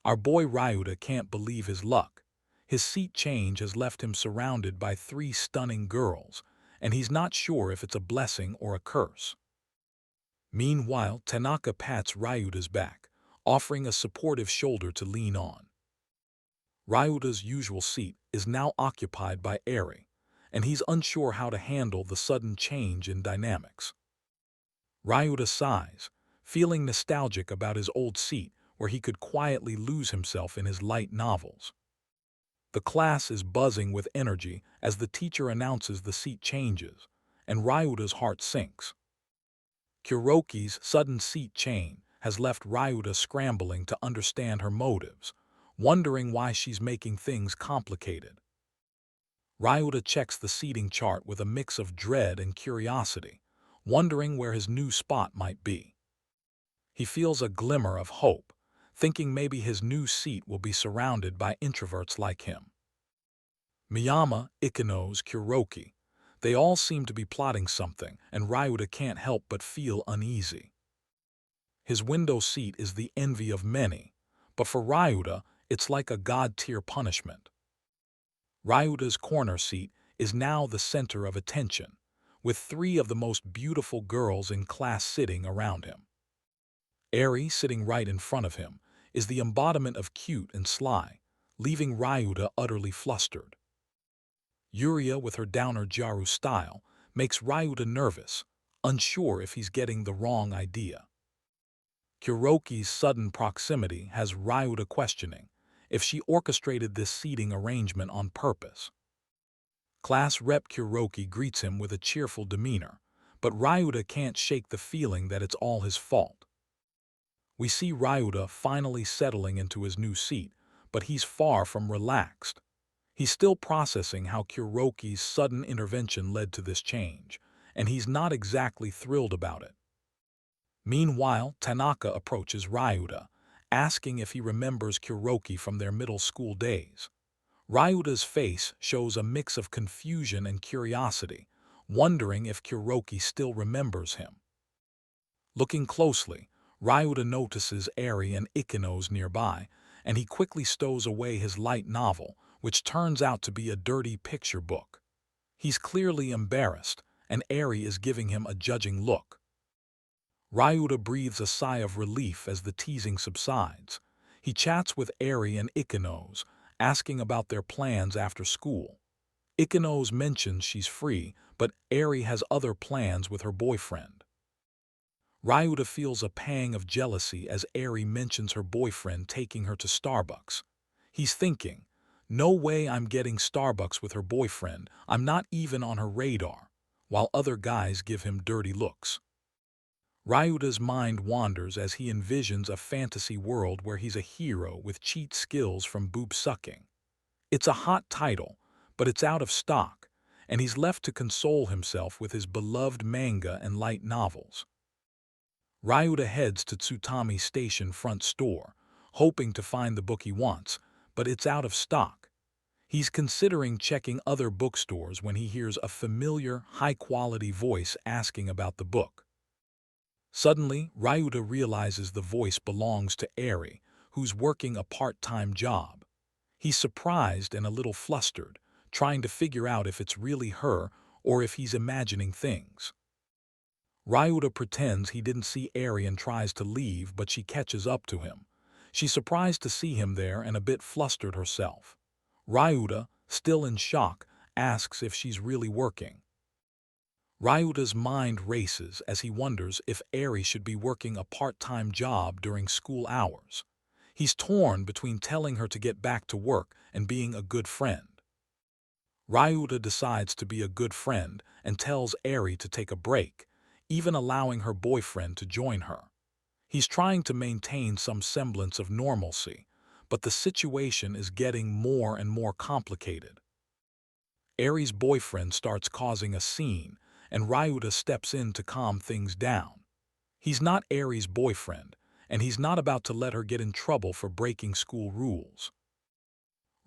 Our boy Ryuta can't believe his luck. His seat change has left him surrounded by three stunning girls, and he's not sure if it's a blessing or a curse. Meanwhile, Tanaka pats Ryuta's back, offering a supportive shoulder to lean on. Ryuta's usual seat is now occupied by Eri, and he's unsure how to handle the sudden change in dynamics. Ryuta sighs, feeling nostalgic about his old seat where he could quietly lose himself in his light novels. The class is buzzing with energy as the teacher announces the seat changes, and Ryuta's heart sinks. Kuroki's sudden seat change has left Ryuta scrambling to understand her motives, wondering why she's making things complicated. Ryuta checks the seating chart with a mix of dread and curiosity, wondering where his new spot might be. He feels a glimmer of hope, thinking maybe his new seat will be surrounded by introverts like him. Miyama, Ikenos, Kuroki, they all seem to be plotting something, and Ryuta can't help but feel uneasy. His window seat is the envy of many, but for Ryuta, it's like a god-tier punishment. Ryuta's corner seat is now the center of attention, with three of the most beautiful girls in class sitting around him. Eri, sitting right in front of him, is the embodiment of cute and sly, leaving Ryuta utterly flustered. Yuria, with her downer Jaru style, makes Ryuta nervous, unsure if he's getting the wrong idea. Kuroki's sudden proximity has Ryuta questioning if she orchestrated this seating arrangement on purpose. Class Rep Kuroki greets him with a cheerful demeanor, but Ryuta can't shake the feeling that it's all his fault. We see Ryuta finally settling into his new seat, but he's far from relaxed. He's still processing how Kuroki's sudden intervention led to this change, and he's not exactly thrilled about it. Meanwhile, Tanaka approaches Ryuta, asking if he remembers Kuroki from their middle school days. Ryuta's face shows a mix of confusion and curiosity, wondering if Kuroki still remembers him. Looking closely, Ryuta notices Eri and Ikenos nearby, and he quickly stows away his light novel, which turns out to be a dirty picture book. He's clearly embarrassed, and Eri is giving him a judging look. Ryuta breathes a sigh of relief as the teasing subsides. He chats with Eri and Ikenos, asking about their plans after school. Ikenos mentions she's free, but Eri has other plans with her boyfriend. Ryuta feels a pang of jealousy as Eri mentions her boyfriend taking her to Starbucks. He's thinking, no way I'm getting Starbucks with her boyfriend, I'm not even on her radar, while other guys give him dirty looks. Ryuta's mind wanders as he envisions a fantasy world where he's a hero with cheat skills from boob sucking. It's a hot title, but it's out of stock, and he's left to console himself with his beloved manga and light novels. Ryuta heads to Tsutami Station front store, hoping to find the book he wants, but it's out of stock. He's considering checking other bookstores when he hears a familiar, high-quality voice asking about the book. Suddenly, Ryuta realizes the voice belongs to Eri, who's working a part-time job. He's surprised and a little flustered, trying to figure out if it's really her or if he's imagining things. Ryuta pretends he didn't see Eri and tries to leave, but she catches up to him. She's surprised to see him there and a bit flustered herself. Ryuta, still in shock, asks if she's really working. Ryuta's mind races as he wonders if Eri should be working a part-time job during school hours. He's torn between telling her to get back to work and being a good friend. Ryuta decides to be a good friend and tells Eri to take a break, even allowing her boyfriend to join her. He's trying to maintain some semblance of normalcy, but the situation is getting more and more complicated. Eri's boyfriend starts causing a scene, and Ryuta steps in to calm things down. He's not Eri's boyfriend, and he's not about to let her get in trouble for breaking school rules.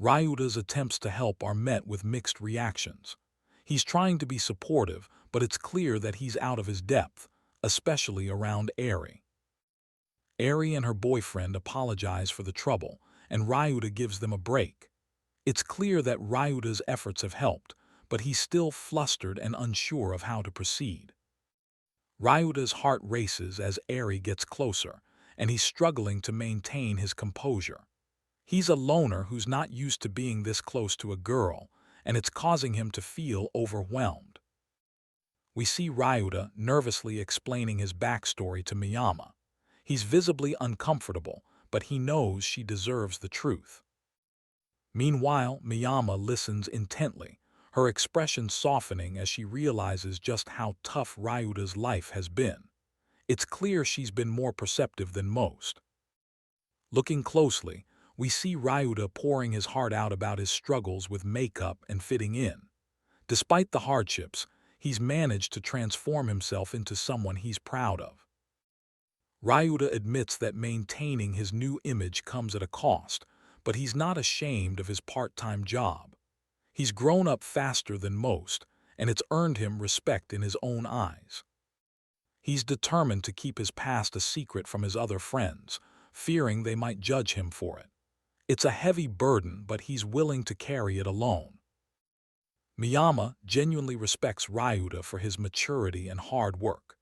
Ryuta's attempts to help are met with mixed reactions. He's trying to be supportive, but it's clear that he's out of his depth, especially around Eri. Eri and her boyfriend apologize for the trouble, and Ryuta gives them a break. It's clear that Ryuta's efforts have helped, but he's still flustered and unsure of how to proceed. Ryuta's heart races as Eri gets closer, and he's struggling to maintain his composure. He's a loner who's not used to being this close to a girl, and it's causing him to feel overwhelmed. We see Ryuta nervously explaining his backstory to Miyama. He's visibly uncomfortable, but he knows she deserves the truth. Meanwhile, Miyama listens intently, her expression softening as she realizes just how tough Ryuta's life has been. It's clear she's been more perceptive than most. Looking closely, we see Ryuta pouring his heart out about his struggles with makeup and fitting in. Despite the hardships, he's managed to transform himself into someone he's proud of. Ryuta admits that maintaining his new image comes at a cost, but he's not ashamed of his part-time job. He's grown up faster than most, and it's earned him respect in his own eyes. He's determined to keep his past a secret from his other friends, fearing they might judge him for it. It's a heavy burden, but he's willing to carry it alone. Miyama genuinely respects Ryuta for his maturity and hard work.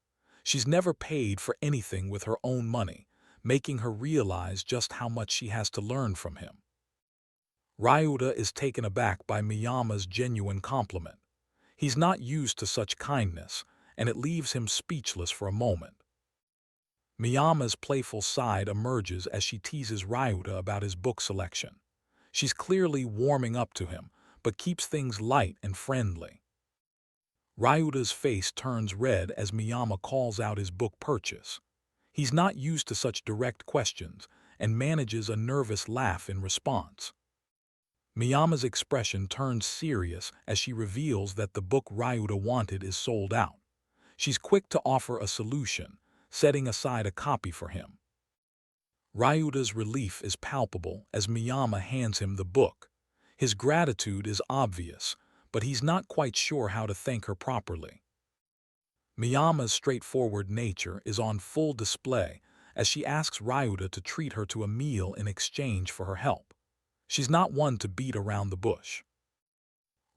She's never paid for anything with her own money, making her realize just how much she has to learn from him. Ryuta is taken aback by Miyama's genuine compliment. He's not used to such kindness, and it leaves him speechless for a moment. Miyama's playful side emerges as she teases Ryuta about his book selection. She's clearly warming up to him, but keeps things light and friendly. Ryuta's face turns red as Miyama calls out his book purchase. He's not used to such direct questions and manages a nervous laugh in response. Miyama's expression turns serious as she reveals that the book Ryuta wanted is sold out. She's quick to offer a solution, setting aside a copy for him. Ryuta's relief is palpable as Miyama hands him the book. His gratitude is obvious, but he's not quite sure how to thank her properly. Miyama's straightforward nature is on full display as she asks Ryuta to treat her to a meal in exchange for her help. She's not one to beat around the bush.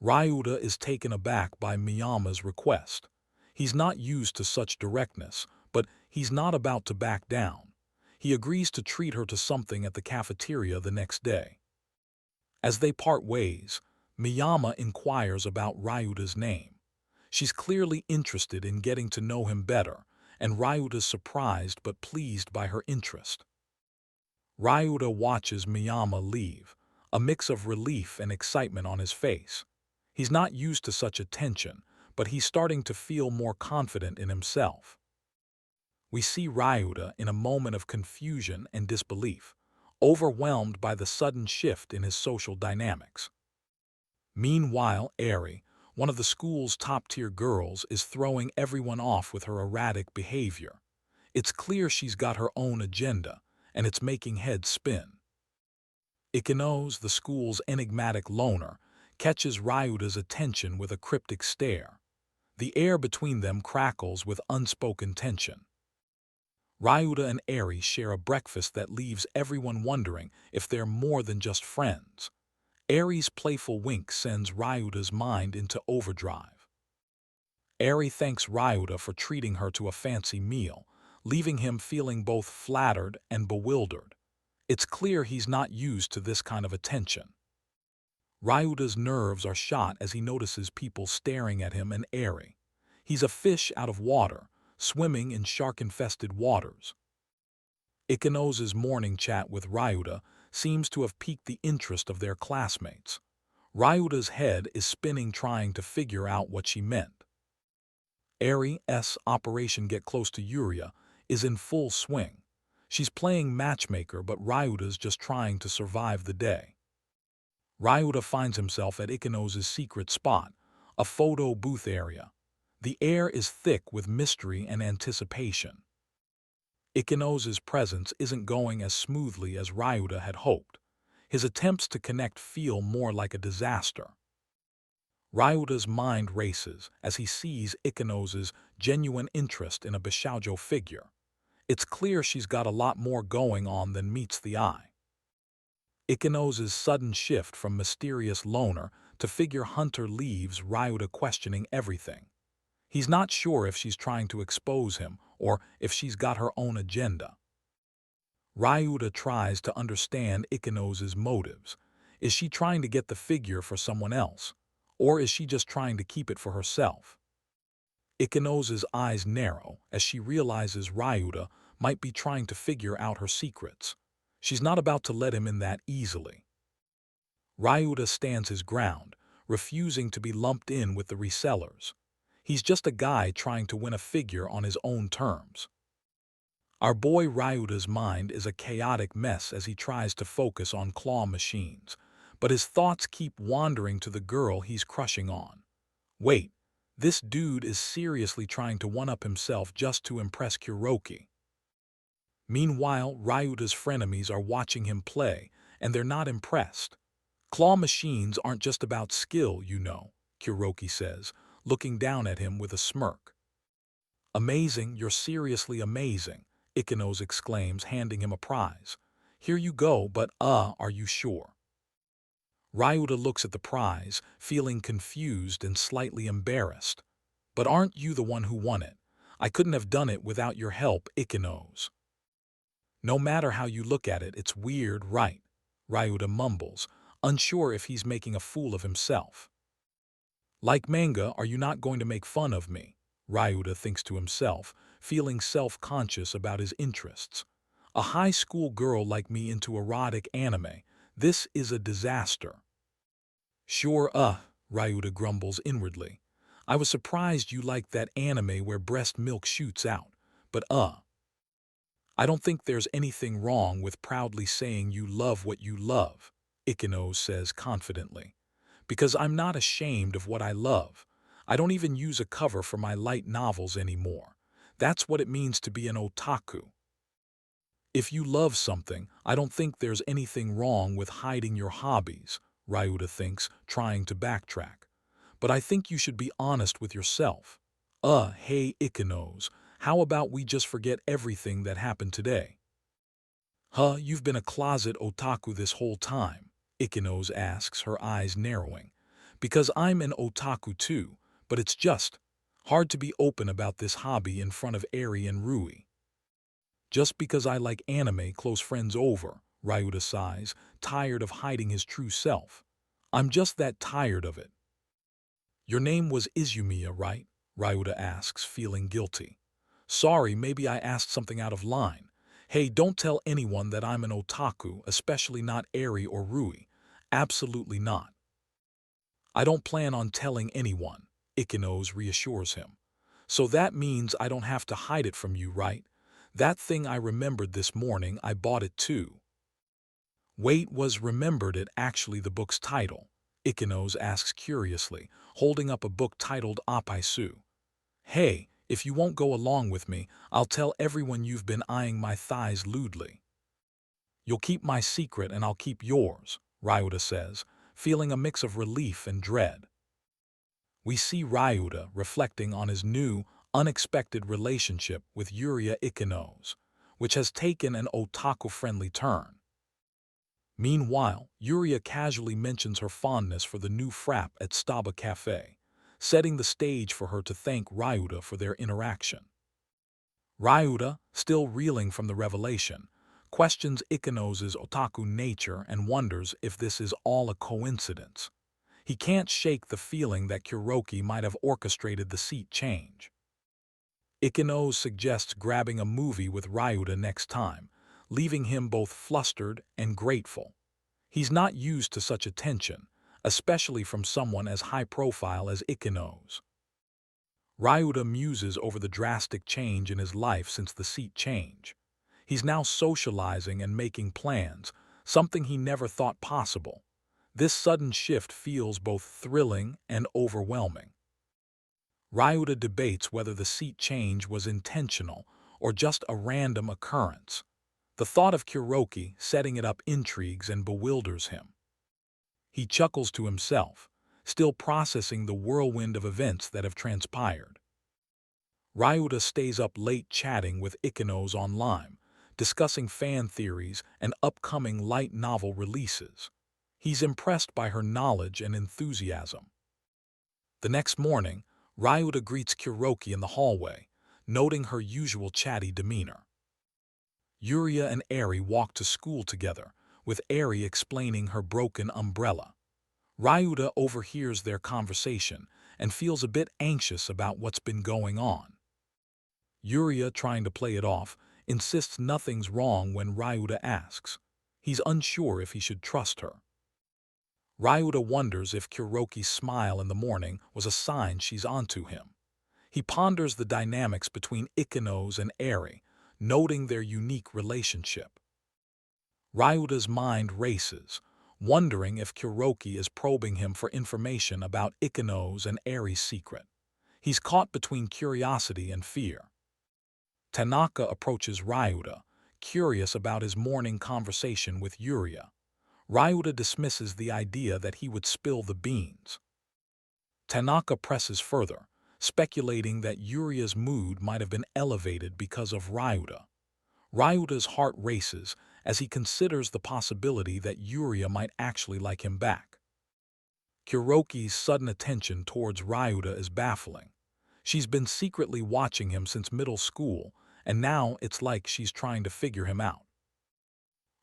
Ryuta is taken aback by Miyama's request. He's not used to such directness, but he's not about to back down. He agrees to treat her to something at the cafeteria the next day. As they part ways, Miyama inquires about Ryuta's name. She's clearly interested in getting to know him better, and Ryuta's surprised but pleased by her interest. Ryuta watches Miyama leave, a mix of relief and excitement on his face. He's not used to such attention, but he's starting to feel more confident in himself. We see Ryuta in a moment of confusion and disbelief, overwhelmed by the sudden shift in his social dynamics. Meanwhile, Eri, one of the school's top-tier girls, is throwing everyone off with her erratic behavior. It's clear she's got her own agenda, and it's making heads spin. Ikenos, the school's enigmatic loner, catches Ryuta's attention with a cryptic stare. The air between them crackles with unspoken tension. Ryuta and Eri share a breakfast that leaves everyone wondering if they're more than just friends. Eri's playful wink sends Ryuta's mind into overdrive. Eri thanks Ryuta for treating her to a fancy meal, leaving him feeling both flattered and bewildered. It's clear he's not used to this kind of attention. Ryuta's nerves are shot as he notices people staring at him and Eri. He's a fish out of water, swimming in shark-infested waters. Ikenos's morning chat with Ryuta seems to have piqued the interest of their classmates. Ryuta's head is spinning trying to figure out what she meant. Eri's Operation Get Close to Yuria is in full swing. She's playing matchmaker, but Ryuta's just trying to survive the day. Ryuta finds himself at Ikenos's secret spot, a photo booth area. The air is thick with mystery and anticipation. Ikenos's presence isn't going as smoothly as Ryuta had hoped. His attempts to connect feel more like a disaster. Ryuta's mind races as he sees Ikenos's genuine interest in a Bishoujo figure. It's clear she's got a lot more going on than meets the eye. Ikenos' sudden shift from mysterious loner to figure hunter leaves Ryuta questioning everything. He's not sure if she's trying to expose him or if she's got her own agenda. Ryuta tries to understand Ikenos' motives. Is she trying to get the figure for someone else? Or is she just trying to keep it for herself? Ikenos' eyes narrow as she realizes Ryuta might be trying to figure out her secrets. She's not about to let him in that easily. Ryuta stands his ground, refusing to be lumped in with the resellers. He's just a guy trying to win a figure on his own terms. Our boy Ryuta's mind is a chaotic mess as he tries to focus on claw machines, but his thoughts keep wandering to the girl he's crushing on. Wait, this dude is seriously trying to one-up himself just to impress Kuroki. Meanwhile, Ryuta's frenemies are watching him play, and they're not impressed. Claw machines aren't just about skill, you know, Kuroki says, looking down at him with a smirk. Amazing, you're seriously amazing, Ikenos exclaims, handing him a prize. Here you go, but are you sure? Ryuta looks at the prize, feeling confused and slightly embarrassed. But aren't you the one who won it? I couldn't have done it without your help, Ikenos. No matter how you look at it, it's weird, right? Ryuta mumbles, unsure if he's making a fool of himself. Like Manga, are you not going to make fun of me? Ryuta thinks to himself, feeling self-conscious about his interests. A high school girl like me into erotic anime. This is a disaster. Sure, Ryuta grumbles inwardly. I was surprised you liked that anime where breast milk shoots out, but I don't think there's anything wrong with proudly saying you love what you love, Ikenos says confidently. Because I'm not ashamed of what I love. I don't even use a cover for my light novels anymore. That's what it means to be an otaku. If you love something, I don't think there's anything wrong with hiding your hobbies, Ryuta thinks, trying to backtrack. But I think you should be honest with yourself. Hey Ikenos, how about we just forget everything that happened today? You've been a closet otaku this whole time, Ikenos asks, her eyes narrowing. Because I'm an otaku too, but it's just hard to be open about this hobby in front of Eri and Rui. Just because I like anime, close friends over, Ryuta sighs, tired of hiding his true self. I'm just that tired of it. Your name was Izumiya, right? Ryuta asks, feeling guilty. Sorry, maybe I asked something out of line. Hey, don't tell anyone that I'm an otaku, especially not Eri or Rui. Absolutely not. I don't plan on telling anyone, Ikenos reassures him. So that means I don't have to hide it from you, right? That thing I remembered this morning, I bought it too. Wait, was remembered it actually the book's title? Ikenos asks curiously, holding up a book titled Apaisu. Hey, if you won't go along with me, I'll tell everyone you've been eyeing my thighs lewdly. You'll keep my secret and I'll keep yours, Ryuta says, feeling a mix of relief and dread. We see Ryuta reflecting on his new, unexpected relationship with Yuria Ikenos, which has taken an otaku-friendly turn. Meanwhile, Yuria casually mentions her fondness for the new frap at Staba Cafe, setting the stage for her to thank Ryuta for their interaction. Ryuta, still reeling from the revelation, questions Ikenos' otaku nature and wonders if this is all a coincidence. He can't shake the feeling that Kuroki might have orchestrated the seat change. Ikenos suggests grabbing a movie with Ryuta next time, leaving him both flustered and grateful. He's not used to such attention, especially from someone as high-profile as Ikenos. Ryuta muses over the drastic change in his life since the seat change. He's now socializing and making plans, something he never thought possible. This sudden shift feels both thrilling and overwhelming. Ryuta debates whether the seat change was intentional or just a random occurrence. The thought of Kuroki setting it up intrigues and bewilders him. He chuckles to himself, still processing the whirlwind of events that have transpired. Ryuta stays up late chatting with Ikenos online, discussing fan theories and upcoming light novel releases. He's impressed by her knowledge and enthusiasm. The next morning, Ryuta greets Kuroki in the hallway, noting her usual chatty demeanor. Yuria and Eri walk to school together, with Eri explaining her broken umbrella. Ryuta overhears their conversation and feels a bit anxious about what's been going on. Yuria, trying to play it off, insists nothing's wrong when Ryuta asks. He's unsure if he should trust her. Ryuta wonders if Kuroki's smile in the morning was a sign she's onto him. He ponders the dynamics between Ikenos and Eri, noting their unique relationship. Ryuta's mind races, wondering if Kuroki is probing him for information about Ikenos and Eri's secret. He's caught between curiosity and fear. Tanaka approaches Ryuta, curious about his morning conversation with Yuria. Ryuta dismisses the idea that he would spill the beans. Tanaka presses further, speculating that Yuria's mood might have been elevated because of Ryuta. Ryuta's heart races as he considers the possibility that Yuria might actually like him back. Kuroki's sudden attention towards Ryuta is baffling. She's been secretly watching him since middle school, and now it's like she's trying to figure him out.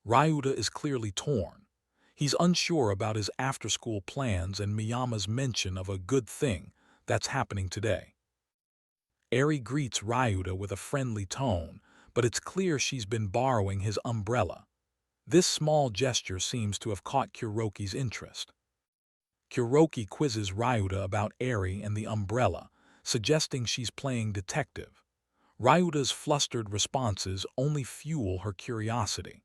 Ryuta is clearly torn. He's unsure about his after-school plans and Miyama's mention of a good thing that's happening today. Eri greets Ryuta with a friendly tone, but it's clear she's been borrowing his umbrella. This small gesture seems to have caught Kuroki's interest. Kuroki quizzes Ryuta about Eri and the umbrella, suggesting she's playing detective. Ryuta's flustered responses only fuel her curiosity.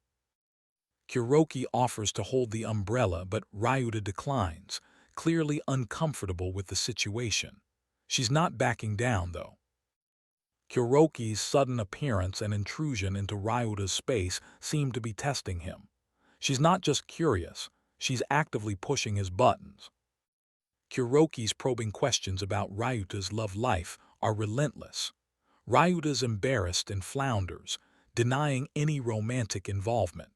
Kuroki offers to hold the umbrella, but Ryuta declines, clearly uncomfortable with the situation. She's not backing down, though. Kuroki's sudden appearance and intrusion into Ryuta's space seem to be testing him. She's not just curious, she's actively pushing his buttons. Kuroki's probing questions about Ryuta's love life are relentless. Ryuta's embarrassed and flounders, denying any romantic involvement.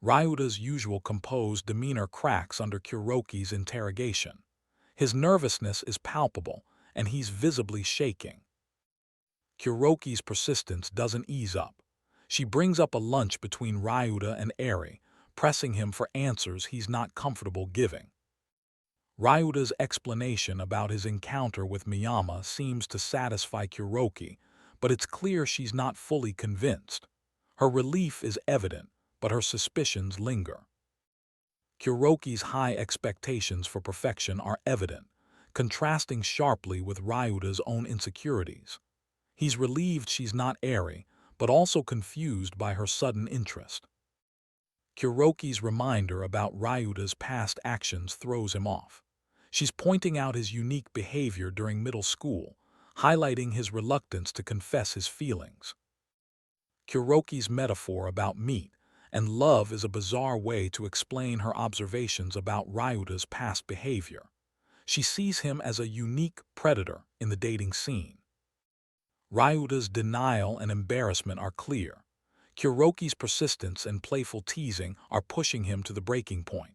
Ryuta's usual composed demeanor cracks under Kuroki's interrogation. His nervousness is palpable, and he's visibly shaking. Kuroki's persistence doesn't ease up. She brings up a lunch between Ryuta and Eri, pressing him for answers he's not comfortable giving. Ryuta's explanation about his encounter with Miyama seems to satisfy Kuroki, but it's clear she's not fully convinced. Her relief is evident, but her suspicions linger. Kuroki's high expectations for perfection are evident, contrasting sharply with Ryuta's own insecurities. He's relieved she's not Eri, but also confused by her sudden interest. Kuroki's reminder about Ryuta's past actions throws him off. She's pointing out his unique behavior during middle school, highlighting his reluctance to confess his feelings. Kuroki's metaphor about meat and love is a bizarre way to explain her observations about Ryuta's past behavior. She sees him as a unique predator in the dating scene. Ryuta's denial and embarrassment are clear. Kuroki's persistence and playful teasing are pushing him to the breaking point.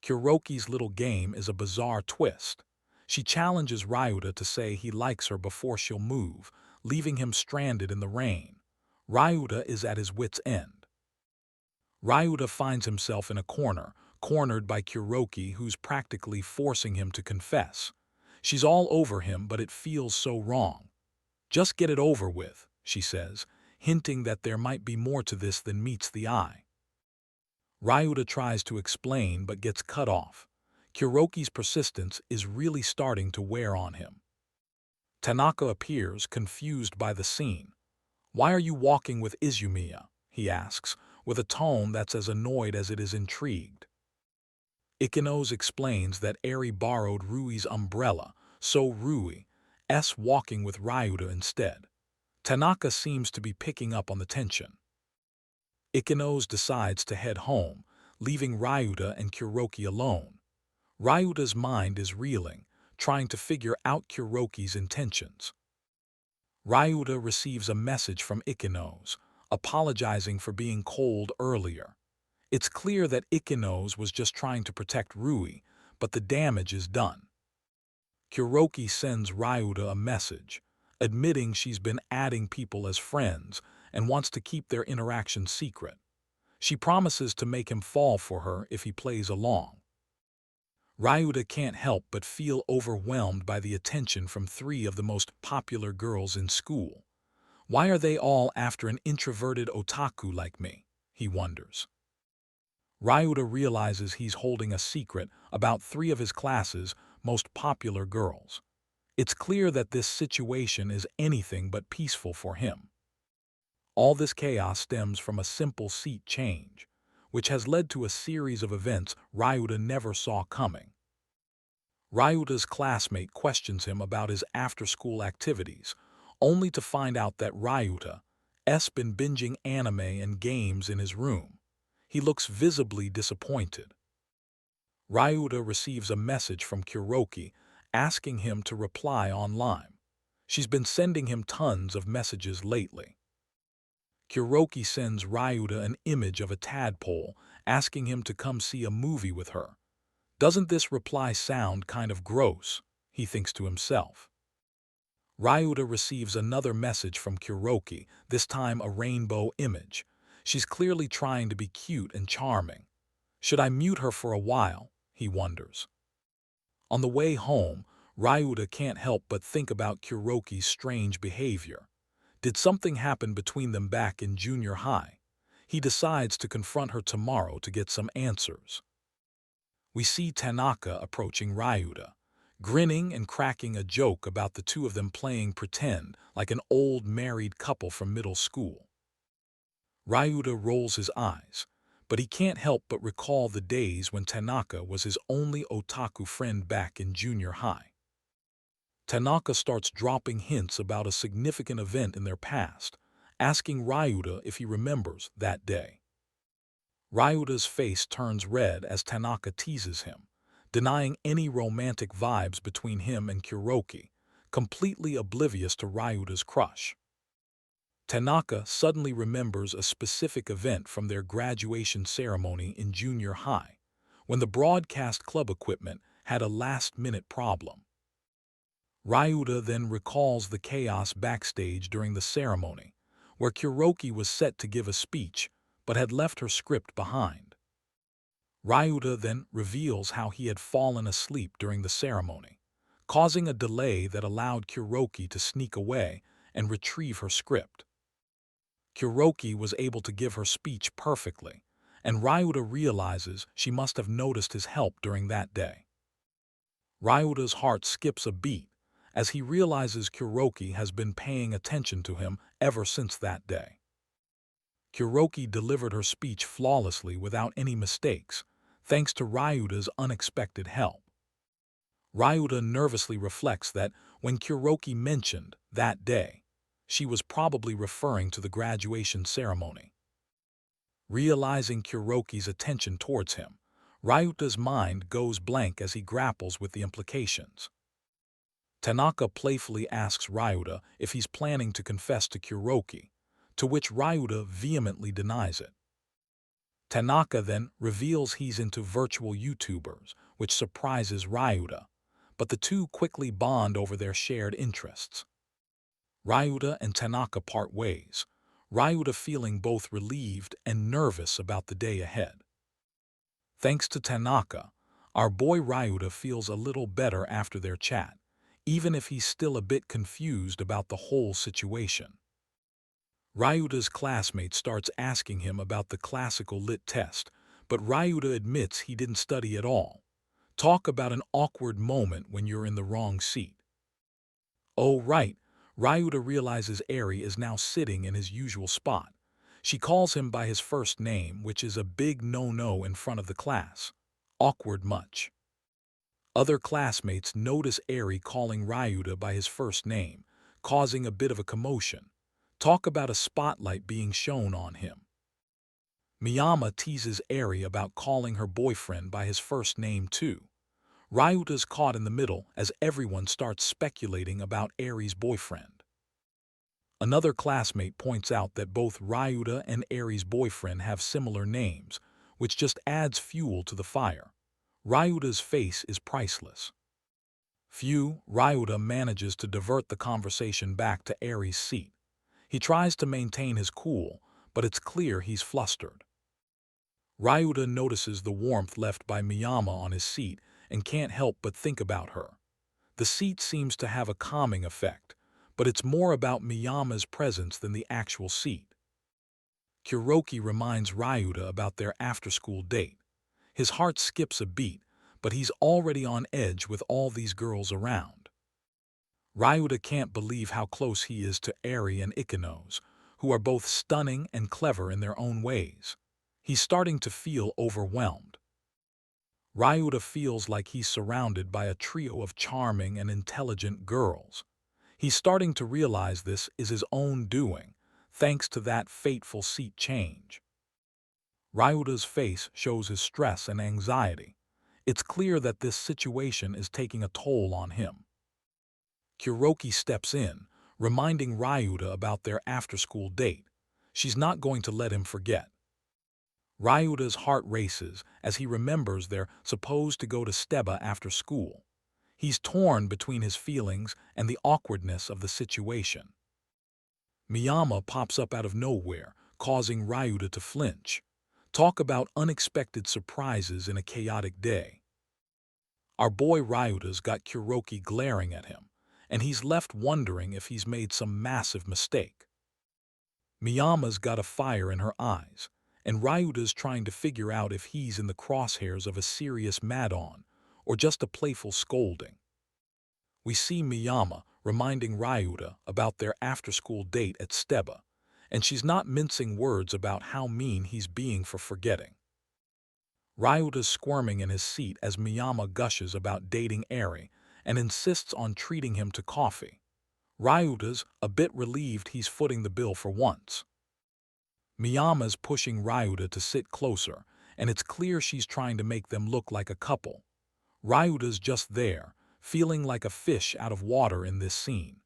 Kuroki's little game is a bizarre twist. She challenges Ryuta to say he likes her before she'll move, leaving him stranded in the rain. Ryuta is at his wit's end. Ryuta finds himself in a cornered by Kuroki, who's practically forcing him to confess. She's all over him, but it feels so wrong. "Just get it over with," she says, hinting that there might be more to this than meets the eye. Ryuta tries to explain but gets cut off. Kuroki's persistence is really starting to wear on him. Tanaka appears, confused by the scene. "Why are you walking with Izumiya?" he asks, with a tone that's as annoyed as it is intrigued. Ikenos explains that Eri borrowed Rui's umbrella, so Rui's walking with Ryuta instead. Tanaka seems to be picking up on the tension. Ikenos decides to head home, leaving Ryuta and Kuroki alone. Ryuta's mind is reeling, trying to figure out Kuroki's intentions. Ryuta receives a message from Ikenos, apologizing for being cold earlier. It's clear that Ikenos was just trying to protect Rui, but the damage is done. Kuroki sends Ryuta a message, admitting she's been adding people as friends and wants to keep their interaction secret. She promises to make him fall for her if he plays along. Ryuta can't help but feel overwhelmed by the attention from three of the most popular girls in school. Why are they all after an introverted otaku like me? He wonders. Ryuta realizes he's holding a secret about three of his class's most popular girls. It's clear that this situation is anything but peaceful for him. All this chaos stems from a simple seat change, which has led to a series of events Ryuta never saw coming. Ryuta's classmate questions him about his after-school activities, only to find out that Ryuta's been binging anime and games in his room. He looks visibly disappointed. Ryuta receives a message from Kuroki asking him to reply online. She's been sending him tons of messages lately. Kuroki sends Ryuta an image of a tadpole asking him to come see a movie with her. Doesn't this reply sound kind of gross? He thinks to himself. Ryuta receives another message from Kuroki, this time a rainbow image. She's clearly trying to be cute and charming. Should I mute her for a while? He wonders. On the way home, Ryuta can't help but think about Kuroki's strange behavior. Did something happen between them back in junior high? He decides to confront her tomorrow to get some answers. We see Tanaka approaching Ryuta, grinning and cracking a joke about the two of them playing pretend like an old married couple from middle school. Ryuta rolls his eyes, but he can't help but recall the days when Tanaka was his only otaku friend back in junior high. Tanaka starts dropping hints about a significant event in their past, asking Ryuta if he remembers that day. Ryuta's face turns red as Tanaka teases him, denying any romantic vibes between him and Kuroki, completely oblivious to Ryuta's crush. Tanaka suddenly remembers a specific event from their graduation ceremony in junior high, when the broadcast club equipment had a last-minute problem. Ryuta then recalls the chaos backstage during the ceremony, where Kuroki was set to give a speech but had left her script behind. Ryuta then reveals how he had fallen asleep during the ceremony, causing a delay that allowed Kuroki to sneak away and retrieve her script. Kuroki was able to give her speech perfectly, and Ryuta realizes she must have noticed his help during that day. Ryuta's heart skips a beat as he realizes Kuroki has been paying attention to him ever since that day. Kuroki delivered her speech flawlessly without any mistakes, thanks to Ryuta's unexpected help. Ryuta nervously reflects that when Kuroki mentioned that day, she was probably referring to the graduation ceremony. Realizing Kuroki's attention towards him, Ryuta's mind goes blank as he grapples with the implications. Tanaka playfully asks Ryuta if he's planning to confess to Kuroki, to which Ryuta vehemently denies it. Tanaka then reveals he's into virtual YouTubers, which surprises Ryuta, but the two quickly bond over their shared interests. Ryuta and Tanaka part ways, Ryuta feeling both relieved and nervous about the day ahead. Thanks to Tanaka, our boy Ryuta feels a little better after their chat, even if he's still a bit confused about the whole situation. Ryuta's classmate starts asking him about the classical lit test, but Ryuta admits he didn't study at all. Talk about an awkward moment when you're in the wrong seat. Oh right, Ryuta realizes Eri is now sitting in his usual spot. She calls him by his first name, which is a big no-no in front of the class. Awkward much. Other classmates notice Eri calling Ryuta by his first name, causing a bit of a commotion. Talk about a spotlight being shown on him. Miyama teases Eri about calling her boyfriend by his first name too. Ryuta's caught in the middle as everyone starts speculating about Eri's boyfriend. Another classmate points out that both Ryuta and Eri's boyfriend have similar names, which just adds fuel to the fire. Ryuta's face is priceless. Ryuta manages to divert the conversation back to Eri's seat. He tries to maintain his cool, but it's clear he's flustered. Ryuta notices the warmth left by Miyama on his seat and can't help but think about her. The seat seems to have a calming effect, but it's more about Miyama's presence than the actual seat. Kuroki reminds Ryuta about their after-school date. His heart skips a beat, but he's already on edge with all these girls around. Ryuta can't believe how close he is to Eri and Ikenos, who are both stunning and clever in their own ways. He's starting to feel overwhelmed. Ryuta feels like he's surrounded by a trio of charming and intelligent girls. He's starting to realize this is his own doing, thanks to that fateful seat change. Ryuta's face shows his stress and anxiety. It's clear that this situation is taking a toll on him. Kuroki steps in, reminding Ryuta about their after-school date. She's not going to let him forget. Ryuta's heart races as he remembers they're supposed to go to Steba after school. He's torn between his feelings and the awkwardness of the situation. Miyama pops up out of nowhere, causing Ryuta to flinch. Talk about unexpected surprises in a chaotic day. Our boy Ryuta's got Kuroki glaring at him, and he's left wondering if he's made some massive mistake. Miyama's got a fire in her eyes, and Ryuta's trying to figure out if he's in the crosshairs of a serious mad-on or just a playful scolding. We see Miyama reminding Ryuta about their after-school date at Steba, and she's not mincing words about how mean he's being for forgetting. Ryuta's squirming in his seat as Miyama gushes about dating Eri and insists on treating him to coffee. Ryuta's a bit relieved he's footing the bill for once. Miyama's pushing Ryuta to sit closer, and it's clear she's trying to make them look like a couple. Ryuta's just there, feeling like a fish out of water in this scene.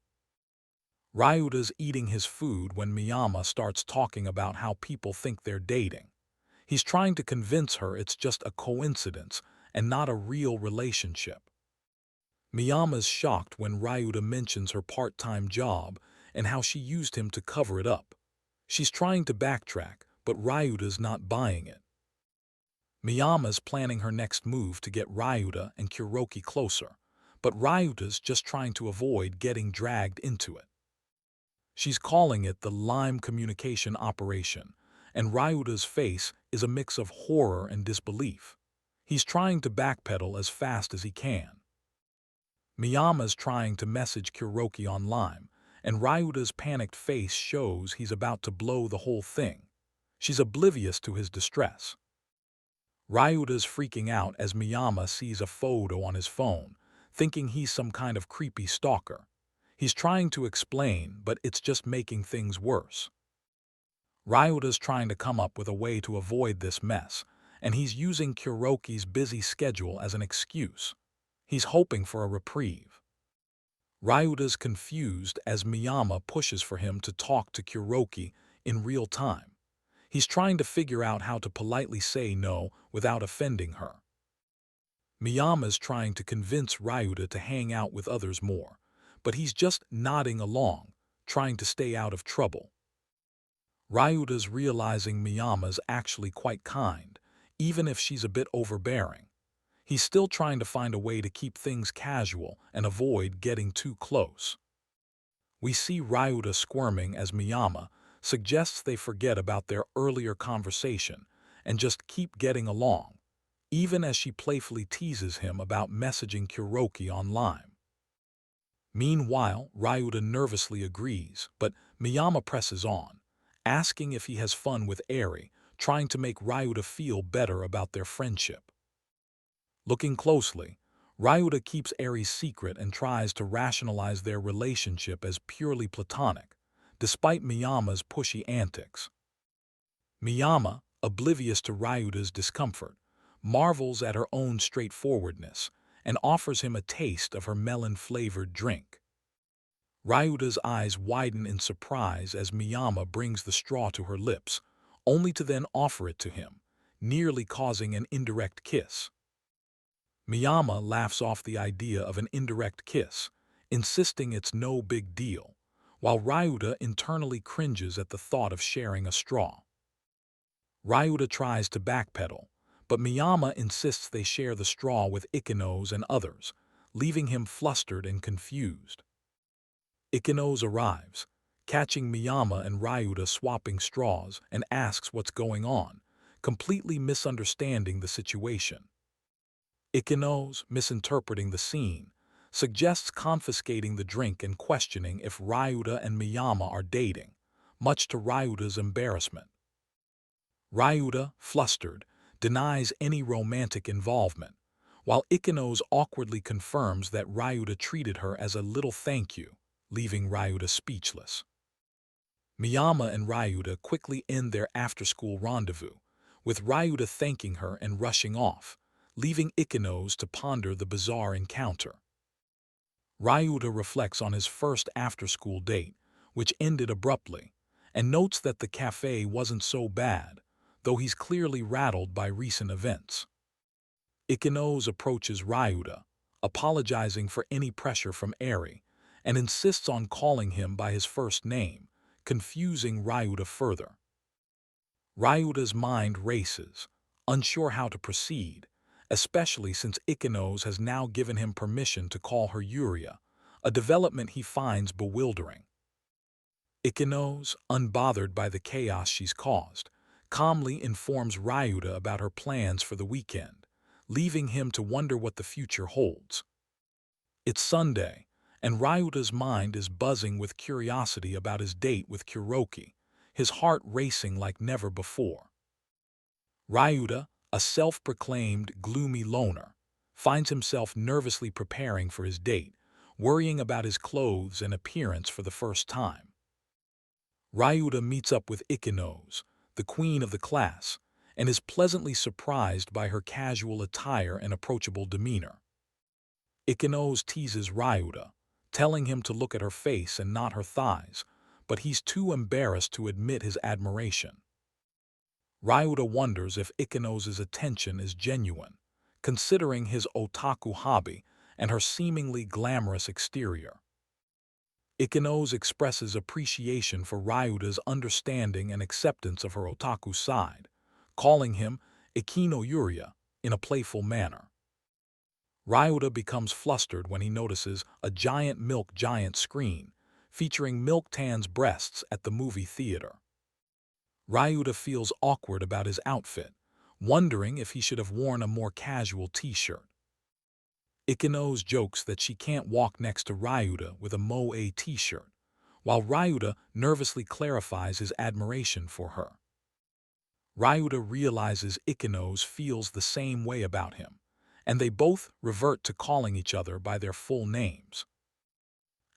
Ryuta's eating his food when Miyama starts talking about how people think they're dating. He's trying to convince her it's just a coincidence and not a real relationship. Miyama's shocked when Ryuta mentions her part-time job and how she used him to cover it up. She's trying to backtrack, but Ryuta's not buying it. Miyama's planning her next move to get Ryuta and Kuroki closer, but Ryuta's just trying to avoid getting dragged into it. She's calling it the Lime Communication Operation, and Ryuta's face is a mix of horror and disbelief. He's trying to backpedal as fast as he can. Miyama's trying to message Kuroki on Lime, and Ryuta's panicked face shows he's about to blow the whole thing. She's oblivious to his distress. Ryuta's freaking out as Miyama sees a photo on his phone, thinking he's some kind of creepy stalker. He's trying to explain, but it's just making things worse. Ryuta's trying to come up with a way to avoid this mess, and he's using Kuroki's busy schedule as an excuse. He's hoping for a reprieve. Ryuta's confused as Miyama pushes for him to talk to Kuroki in real time. He's trying to figure out how to politely say no without offending her. Miyama's trying to convince Ryuta to hang out with others more, but he's just nodding along, trying to stay out of trouble. Ryuta's realizing Miyama's actually quite kind, even if she's a bit overbearing. He's still trying to find a way to keep things casual and avoid getting too close. We see Ryuta squirming as Miyama suggests they forget about their earlier conversation and just keep getting along, even as she playfully teases him about messaging Kuroki on Lime. Meanwhile, Ryuta nervously agrees, but Miyama presses on, asking if he has fun with Eri, trying to make Ryuta feel better about their friendship. Looking closely, Ryuta keeps Eri's secret and tries to rationalize their relationship as purely platonic, despite Miyama's pushy antics. Miyama, oblivious to Ryuta's discomfort, marvels at her own straightforwardness and offers him a taste of her melon-flavored drink. Ryuta's eyes widen in surprise as Miyama brings the straw to her lips, only to then offer it to him, nearly causing an indirect kiss. Miyama laughs off the idea of an indirect kiss, insisting it's no big deal, while Ryuta internally cringes at the thought of sharing a straw. Ryuta tries to backpedal, but Miyama insists they share the straw with Ikenos and others, leaving him flustered and confused. Ikenos arrives, catching Miyama and Ryuta swapping straws, and asks what's going on, completely misunderstanding the situation. Ikenos, misinterpreting the scene, suggests confiscating the drink and questioning if Ryuta and Miyama are dating, much to Ryuta's embarrassment. Ryuta, flustered, denies any romantic involvement, while Ikenos awkwardly confirms that Ryuta treated her as a little thank you, leaving Ryuta speechless. Miyama and Ryuta quickly end their after-school rendezvous, with Ryuta thanking her and rushing off, leaving Ikenos to ponder the bizarre encounter. Ryuta reflects on his first after-school date, which ended abruptly, and notes that the cafe wasn't so bad, though he's clearly rattled by recent events. Ikenos approaches Ryuta, apologizing for any pressure from Eri, and insists on calling him by his first name, confusing Ryuta further. Ryuta's mind races, unsure how to proceed, especially since Ikenos has now given him permission to call her Yuria, a development he finds bewildering. Ikenos, unbothered by the chaos she's caused, calmly informs Ryuta about her plans for the weekend, leaving him to wonder what the future holds. It's Sunday, and Ryuta's mind is buzzing with curiosity about his date with Kuroki, his heart racing like never before. Ryuta, a self-proclaimed gloomy loner, finds himself nervously preparing for his date, worrying about his clothes and appearance for the first time. Ryuta meets up with Ikenos, the queen of the class, and is pleasantly surprised by her casual attire and approachable demeanor. Ikenos teases Ryuta, telling him to look at her face and not her thighs, but he's too embarrassed to admit his admiration. Ryuta wonders if Ikenos' attention is genuine, considering his otaku hobby and her seemingly glamorous exterior. Ikenos expresses appreciation for Ryuta's understanding and acceptance of her otaku side, calling him Ikino Yuria in a playful manner. Ryuta becomes flustered when he notices a giant Milk Giant screen featuring Milk Tan's breasts at the movie theater. Ryuta feels awkward about his outfit, wondering if he should have worn a more casual t-shirt. Ikenos jokes that she can't walk next to Ryuta with a moe t-shirt, while Ryuta nervously clarifies his admiration for her. Ryuta realizes Ikenos feels the same way about him, and they both revert to calling each other by their full names.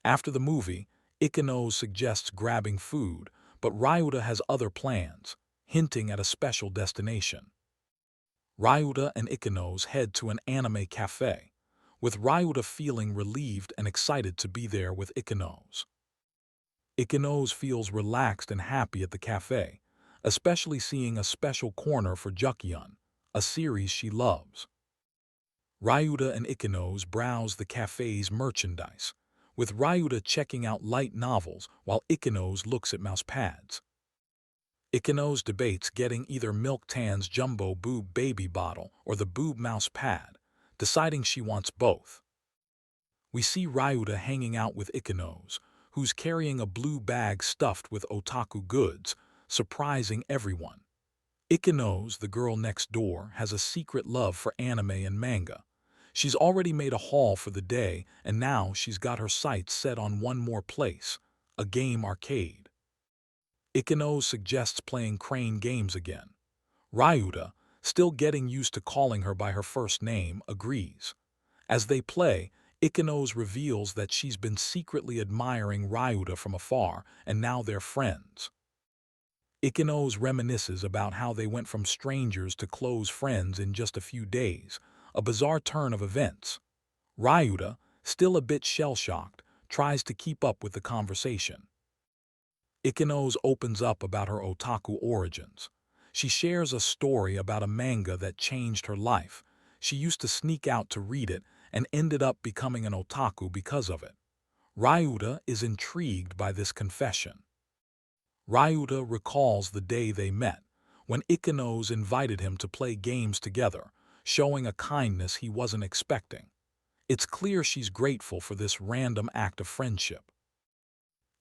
After the movie, Ikenos suggests grabbing food, but Ryuta has other plans, hinting at a special destination. Ryuta and Ikenos head to an anime cafe, with Ryuta feeling relieved and excited to be there with Ikenos. Ikenos feels relaxed and happy at the cafe, especially seeing a special corner for Jukion, a series she loves. Ryuta and Ikenos browse the cafe's merchandise, with Ryuta checking out light novels while Ikenos looks at mouse pads. Ikenos debates getting either Milk Tan's jumbo boob baby bottle or the boob mouse pad, deciding she wants both. We see Ryuta hanging out with Ikenos, who's carrying a blue bag stuffed with otaku goods, surprising everyone. Ikenos, the girl next door, has a secret love for anime and manga. She's already made a haul for the day, and now she's got her sights set on one more place, a game arcade. Ikenos suggests playing crane games again. Ryuta, still getting used to calling her by her first name, agrees. As they play, Ikenos reveals that she's been secretly admiring Ryuta from afar, and now they're friends. Ikenos reminisces about how they went from strangers to close friends in just a few days, a bizarre turn of events. Ryuta, still a bit shell-shocked, tries to keep up with the conversation. Ikinose opens up about her otaku origins. She shares a story about a manga that changed her life. She used to sneak out to read it and ended up becoming an otaku because of it. Ryuta is intrigued by this confession. Ryuta recalls the day they met, when Ikinose invited him to play games together, showing a kindness he wasn't expecting. It's clear she's grateful for this random act of friendship.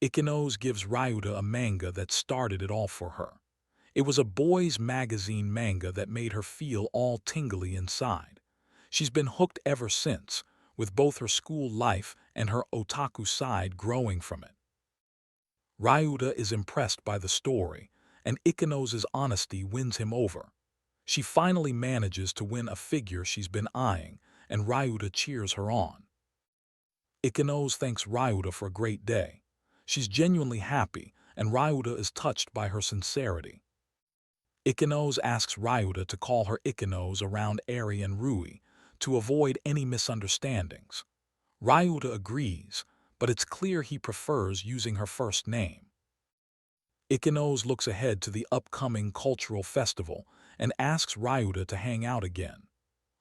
Ikinose gives Ryuta a manga that started it all for her. It was a boys' magazine manga that made her feel all tingly inside. She's been hooked ever since, with both her school life and her otaku side growing from it. Ryuta is impressed by the story, and Ikinose's honesty wins him over. She finally manages to win a figure she's been eyeing, and Ryuta cheers her on. Ikinose thanks Ryuta for a great day. She's genuinely happy, and Ryuta is touched by her sincerity. Ikinose asks Ryuta to call her Ikinose around Eri and Rui to avoid any misunderstandings. Ryuta agrees, but it's clear he prefers using her first name. Ikinose looks ahead to the upcoming cultural festival and asks Ryuta to hang out again.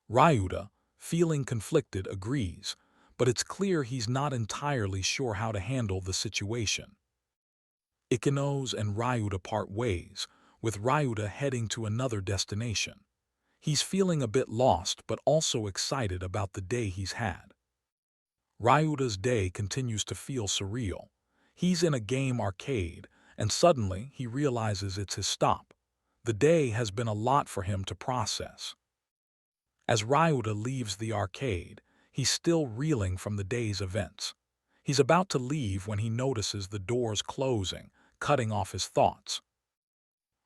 Ryuta, feeling conflicted, agrees, but it's clear he's not entirely sure how to handle the situation. Ikinose and Ryuta part ways, with Ryuta heading to another destination. He's feeling a bit lost but also excited about the day he's had. Ryuta's day continues to feel surreal. He's in a game arcade, and suddenly he realizes it's his stop. The day has been a lot for him to process. As Ryuta leaves the arcade, he's still reeling from the day's events. He's about to leave when he notices the doors closing, cutting off his thoughts.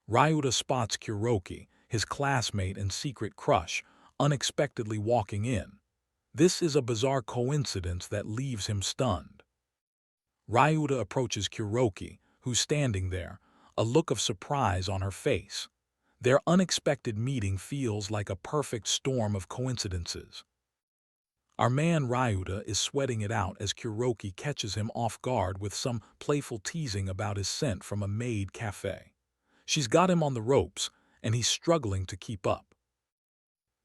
Ryuta spots Kuroki, his classmate and secret crush, unexpectedly walking in. This is a bizarre coincidence that leaves him stunned. Ryuta approaches Kuroki, who's standing there, a look of surprise on her face. Their unexpected meeting feels like a perfect storm of coincidences. Our man Ryuta is sweating it out as Kuroki catches him off guard with some playful teasing about his scent from a maid cafe. She's got him on the ropes, and he's struggling to keep up.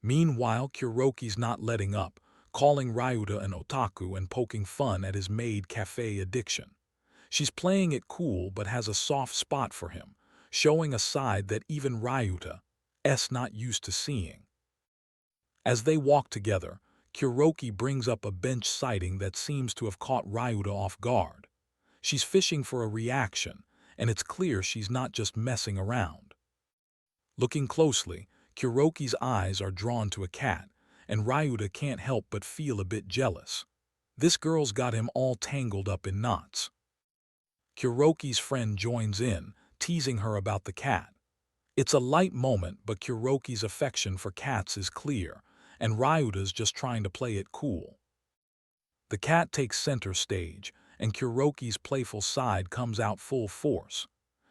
Meanwhile, Kuroki's not letting up, calling Ryuta an otaku and poking fun at his maid cafe addiction. She's playing it cool but has a soft spot for him, showing a side that even Ryuta's not used to seeing. As they walk together, Kuroki brings up a bench sighting that seems to have caught Ryuta off guard. She's fishing for a reaction, and it's clear she's not just messing around. Looking closely, Kuroki's eyes are drawn to a cat, and Ryuta can't help but feel a bit jealous. This girl's got him all tangled up in knots. Kuroki's friend joins in, teasing her about the cat. It's a light moment, but Kuroki's affection for cats is clear, and Ryuta's just trying to play it cool. The cat takes center stage, and Kuroki's playful side comes out full force.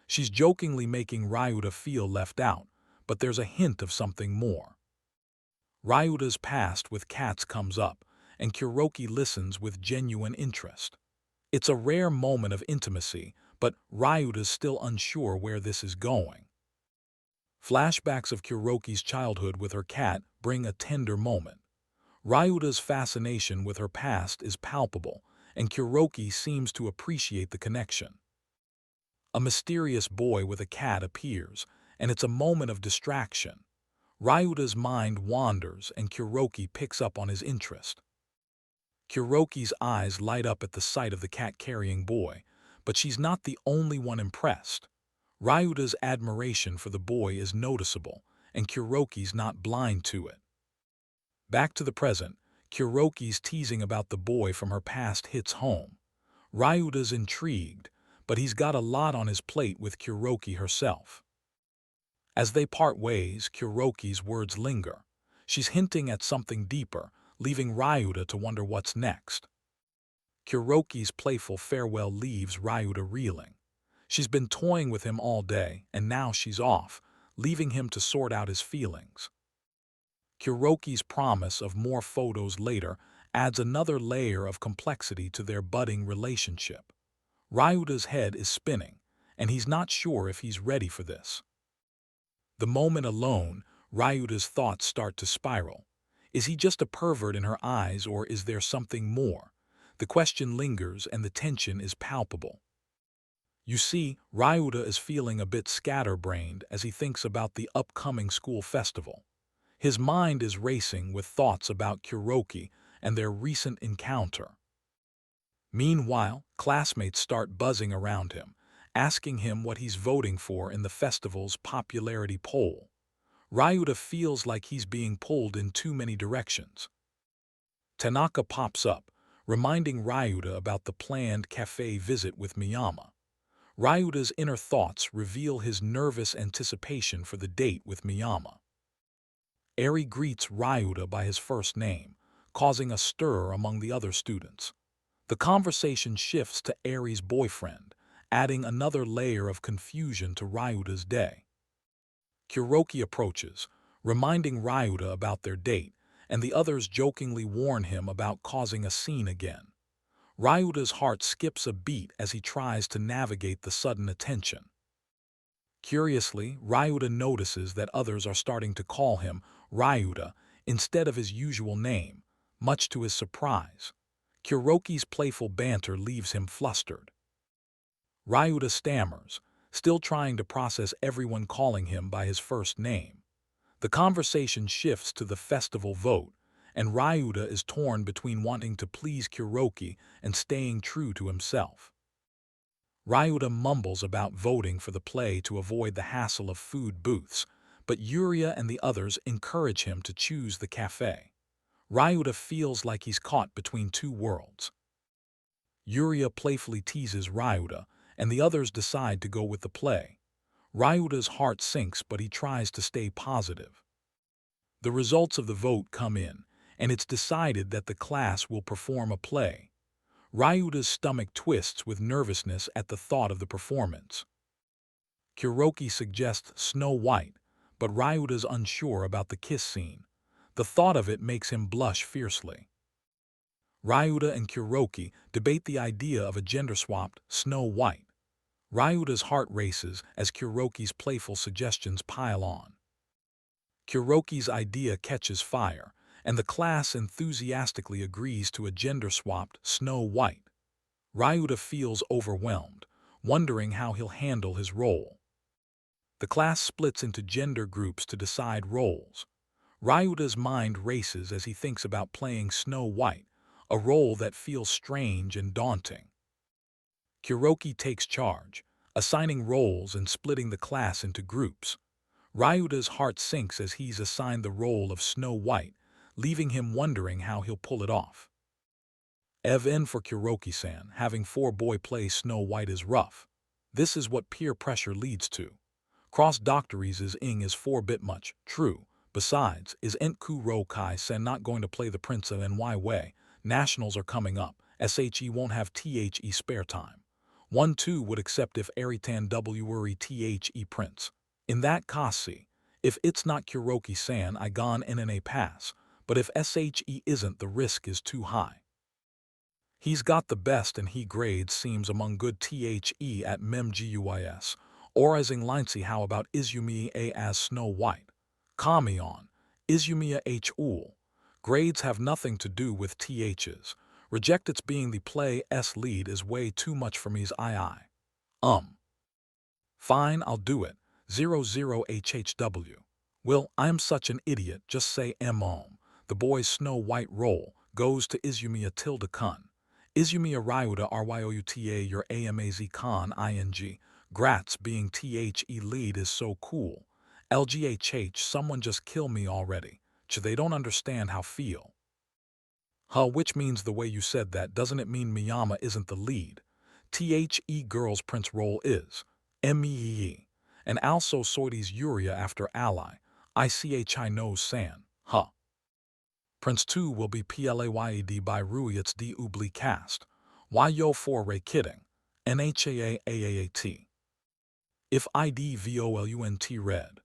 She's jokingly making Ryuta feel left out, but there's a hint of something more. Ryuta's past with cats comes up, and Kuroki listens with genuine interest. It's a rare moment of intimacy, but Ryuta's still unsure where this is going. Flashbacks of Kuroki's childhood with her cat bring a tender moment. Ryuta's fascination with her past is palpable, and Kuroki seems to appreciate the connection. A mysterious boy with a cat appears, and it's a moment of distraction. Ryuta's mind wanders, and Kuroki picks up on his interest. Kuroki's eyes light up at the sight of the cat-carrying boy, but she's not the only one impressed. Ryuta's admiration for the boy is noticeable, and Kuroki's not blind to it. Back to the present, Kuroki's teasing about the boy from her past hits home. Ryuta's intrigued, but he's got a lot on his plate with Kuroki herself. As they part ways, Kuroki's words linger. She's hinting at something deeper, leaving Ryuta to wonder what's next. Kuroki's playful farewell leaves Ryuta reeling. She's been toying with him all day, and now she's off, leaving him to sort out his feelings. Kuroki's promise of more photos later adds another layer of complexity to their budding relationship. Ryuta's head is spinning, and he's not sure if he's ready for this. The moment alone, Ryuta's thoughts start to spiral. Is he just a pervert in her eyes, or is there something more? The question lingers and the tension is palpable. You see, Ryuta is feeling a bit scatterbrained as he thinks about the upcoming school festival. His mind is racing with thoughts about Kuroki and their recent encounter. Meanwhile, classmates start buzzing around him, asking him what he's voting for in the festival's popularity poll. Ryuta feels like he's being pulled in too many directions. Tanaka pops up, reminding Ryuta about the planned cafe visit with Miyama. Ryuta's inner thoughts reveal his nervous anticipation for the date with Miyama. Eri greets Ryuta by his first name, causing a stir among the other students. The conversation shifts to Eri's boyfriend, adding another layer of confusion to Ryuta's day. Kuroki approaches, reminding Ryuta about their date, and the others jokingly warn him about causing a scene again. Ryuta's heart skips a beat as he tries to navigate the sudden attention. Curiously, Ryuta notices that others are starting to call him Ryuta instead of his usual name, much to his surprise. Kuroki's playful banter leaves him flustered. Ryuta stammers, still trying to process everyone calling him by his first name. The conversation shifts to the festival vote, and Ryuta is torn between wanting to please Kuroki and staying true to himself. Ryuta mumbles about voting for the play to avoid the hassle of food booths, but Yuria and the others encourage him to choose the cafe. Ryuta feels like he's caught between two worlds. Yuria playfully teases Ryuta, and the others decide to go with the play. Ryuta's heart sinks, but he tries to stay positive. The results of the vote come in, and it's decided that the class will perform a play. Ryuta's stomach twists with nervousness at the thought of the performance. Kuroki suggests Snow White, but Ryuta's unsure about the kiss scene. The thought of it makes him blush fiercely. Ryuta and Kuroki debate the idea of a gender-swapped Snow White. Ryuta's heart races as Kuroki's playful suggestions pile on. Kuroki's idea catches fire, and the class enthusiastically agrees to a gender-swapped Snow White. Ryuta feels overwhelmed, wondering how he'll handle his role. The class splits into gender groups to decide roles. Ryuta's mind races as he thinks about playing Snow White, a role that feels strange and daunting. Kuroki takes charge, assigning roles and splitting the class into groups. Ryuta's heart sinks as he's assigned the role of Snow White, leaving him wondering how he'll pull it off. N for Kuroki-san, having four-boy play Snow White is rough. This is what peer pressure leads to. Cross-doctories is ing is 4-bit much, true. Besides, is Entku Ro Kai-sen not going to play the Prince of NY way? Nationals are coming up, SHE won't have THE spare time. 1-2 would accept if Eritan W worry THE Prince. In that case, if it's not Kuroki-san I gon NNA pass, but if SHE isn't the risk is too high. He's got the best and he grades seems among good THE at MEM-GUIS, or as in Lindsay how about Izumi A as Snow White? Kamion, Izumi H Ul. Grades have nothing to do with THs. Reject its being the play S lead is way too much for me's II. Fine, I'll do it. 00HHW. Will, I'm such an idiot, just say The boy's Snow White role goes to Izumiya tilde kun. Izumiya Ryuta Ryouta your AMAZ con ing. Grats being THE lead is so cool. LGHH someone just kill me already. They don't understand how feel. Which means the way you said that doesn't it mean Miyama isn't the lead? THE girl's prince role is. MEEE. And also Soides Yuria after ally. ICHI knows San. Prince 2 will be PLAYED by Ruiets D Oubli cast. Why yo for Ray kidding? NHAA. If IDVOLUNT read.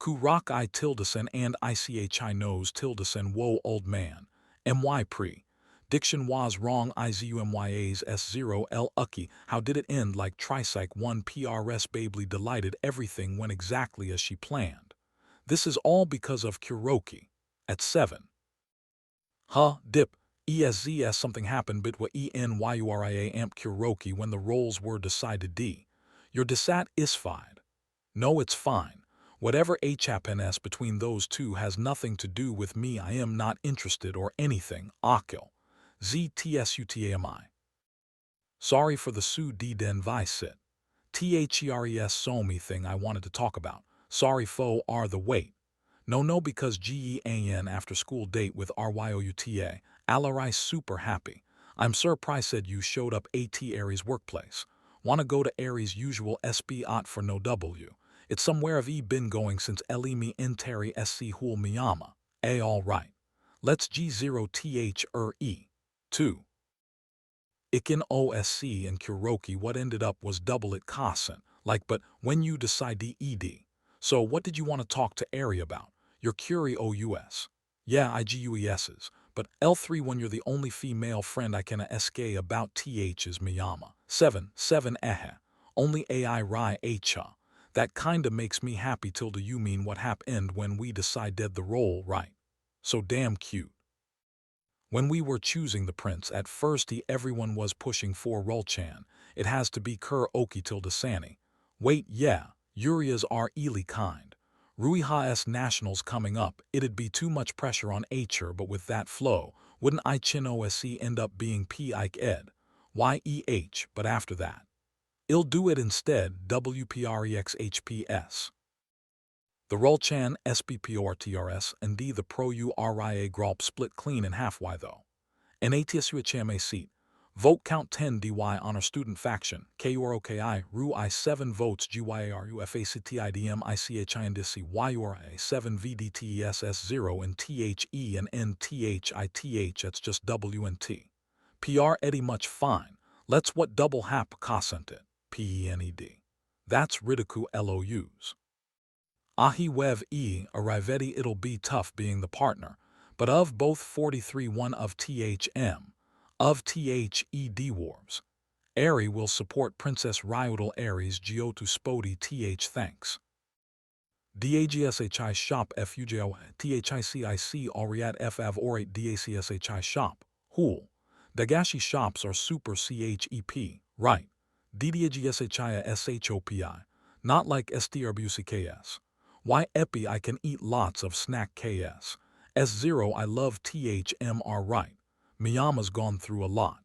Kurock I tildeson and ICHI knows tildeson woe old man. MY pre. Diction was wrong izumyas s0 l ucky. How did it end like tricycle 1 prs bably delighted everything went exactly as she planned. This is all because of Kuroki. At 7. Dip. ESZS something happened bitwa ENYURIA amp Kuroki when the roles were decided d. Your desat is fine. No, it's fine. Whatever happens between those two has nothing to do with me. I am not interested or anything. Akil. ZTSUTAMI. Sorry for the su d den visit. THERES so me thing I wanted to talk about. Sorry fo are the wait. No because GEAN after school date with RYOUTA. Alarai super happy. I'm surprised said you showed up at Aries workplace. Wanna go to Aries usual SB ot for no W. It's somewhere I've been going since me enteri SC hul miyama. Alright. Let's G0THRE. 2. Ikin OSC and Kuroki what ended up was double it Kasen. Like but when you decide DED. So what did you want to talk to Ari about? You're Curie OUS. Yeah, IGUES's. But L3 when you're the only female friend I can SK about TH's Miyama. 7 Only AI Rai Hcha. That kinda makes me happy tilde you mean what happened when we decided the role right. So damn cute. When we were choosing the prince at first everyone was pushing for Rolchan. It has to be Kur Oki tilde Sani. Wait yeah, Urias are really kind. Ruiha's nationals coming up, it'd be too much pressure on Acher but with that flow, wouldn't Ichin OSC end up being P Ike Ed? YEH but after that. I'll do it instead WPREXHPS. The Rolchan SBPORTRS and D the Pro URIA Gralp split clean in half y though. NATSUHMA seat. Vote count 10 DY honor student faction. KUROKI RU I 7 votes GYARUFACTIDMICHINDC YURA 7 VDTESS 0 and THE and NTHITH it's just W and T. PR Eddie much fine. Let's what double hap consented. PENED. That's Ridicu LOUs. Ahi Wev Arrivetti it'll be tough being the partner, but of both 43 one of THM, of THED Dwarves. Ari will support Princess Ryudal Aries Giotu Spodi TH thanks. DAGSHI shop FUJO THICIC Oriat FAV Orate DACSHI shop, Hool. Dagashi shops are super CHEP, right. DDAGSHI SHOPI, not like STRBUCKS. Why epi I can eat lots of snack KS. S0 I love THMR right. Miyama's gone through a lot.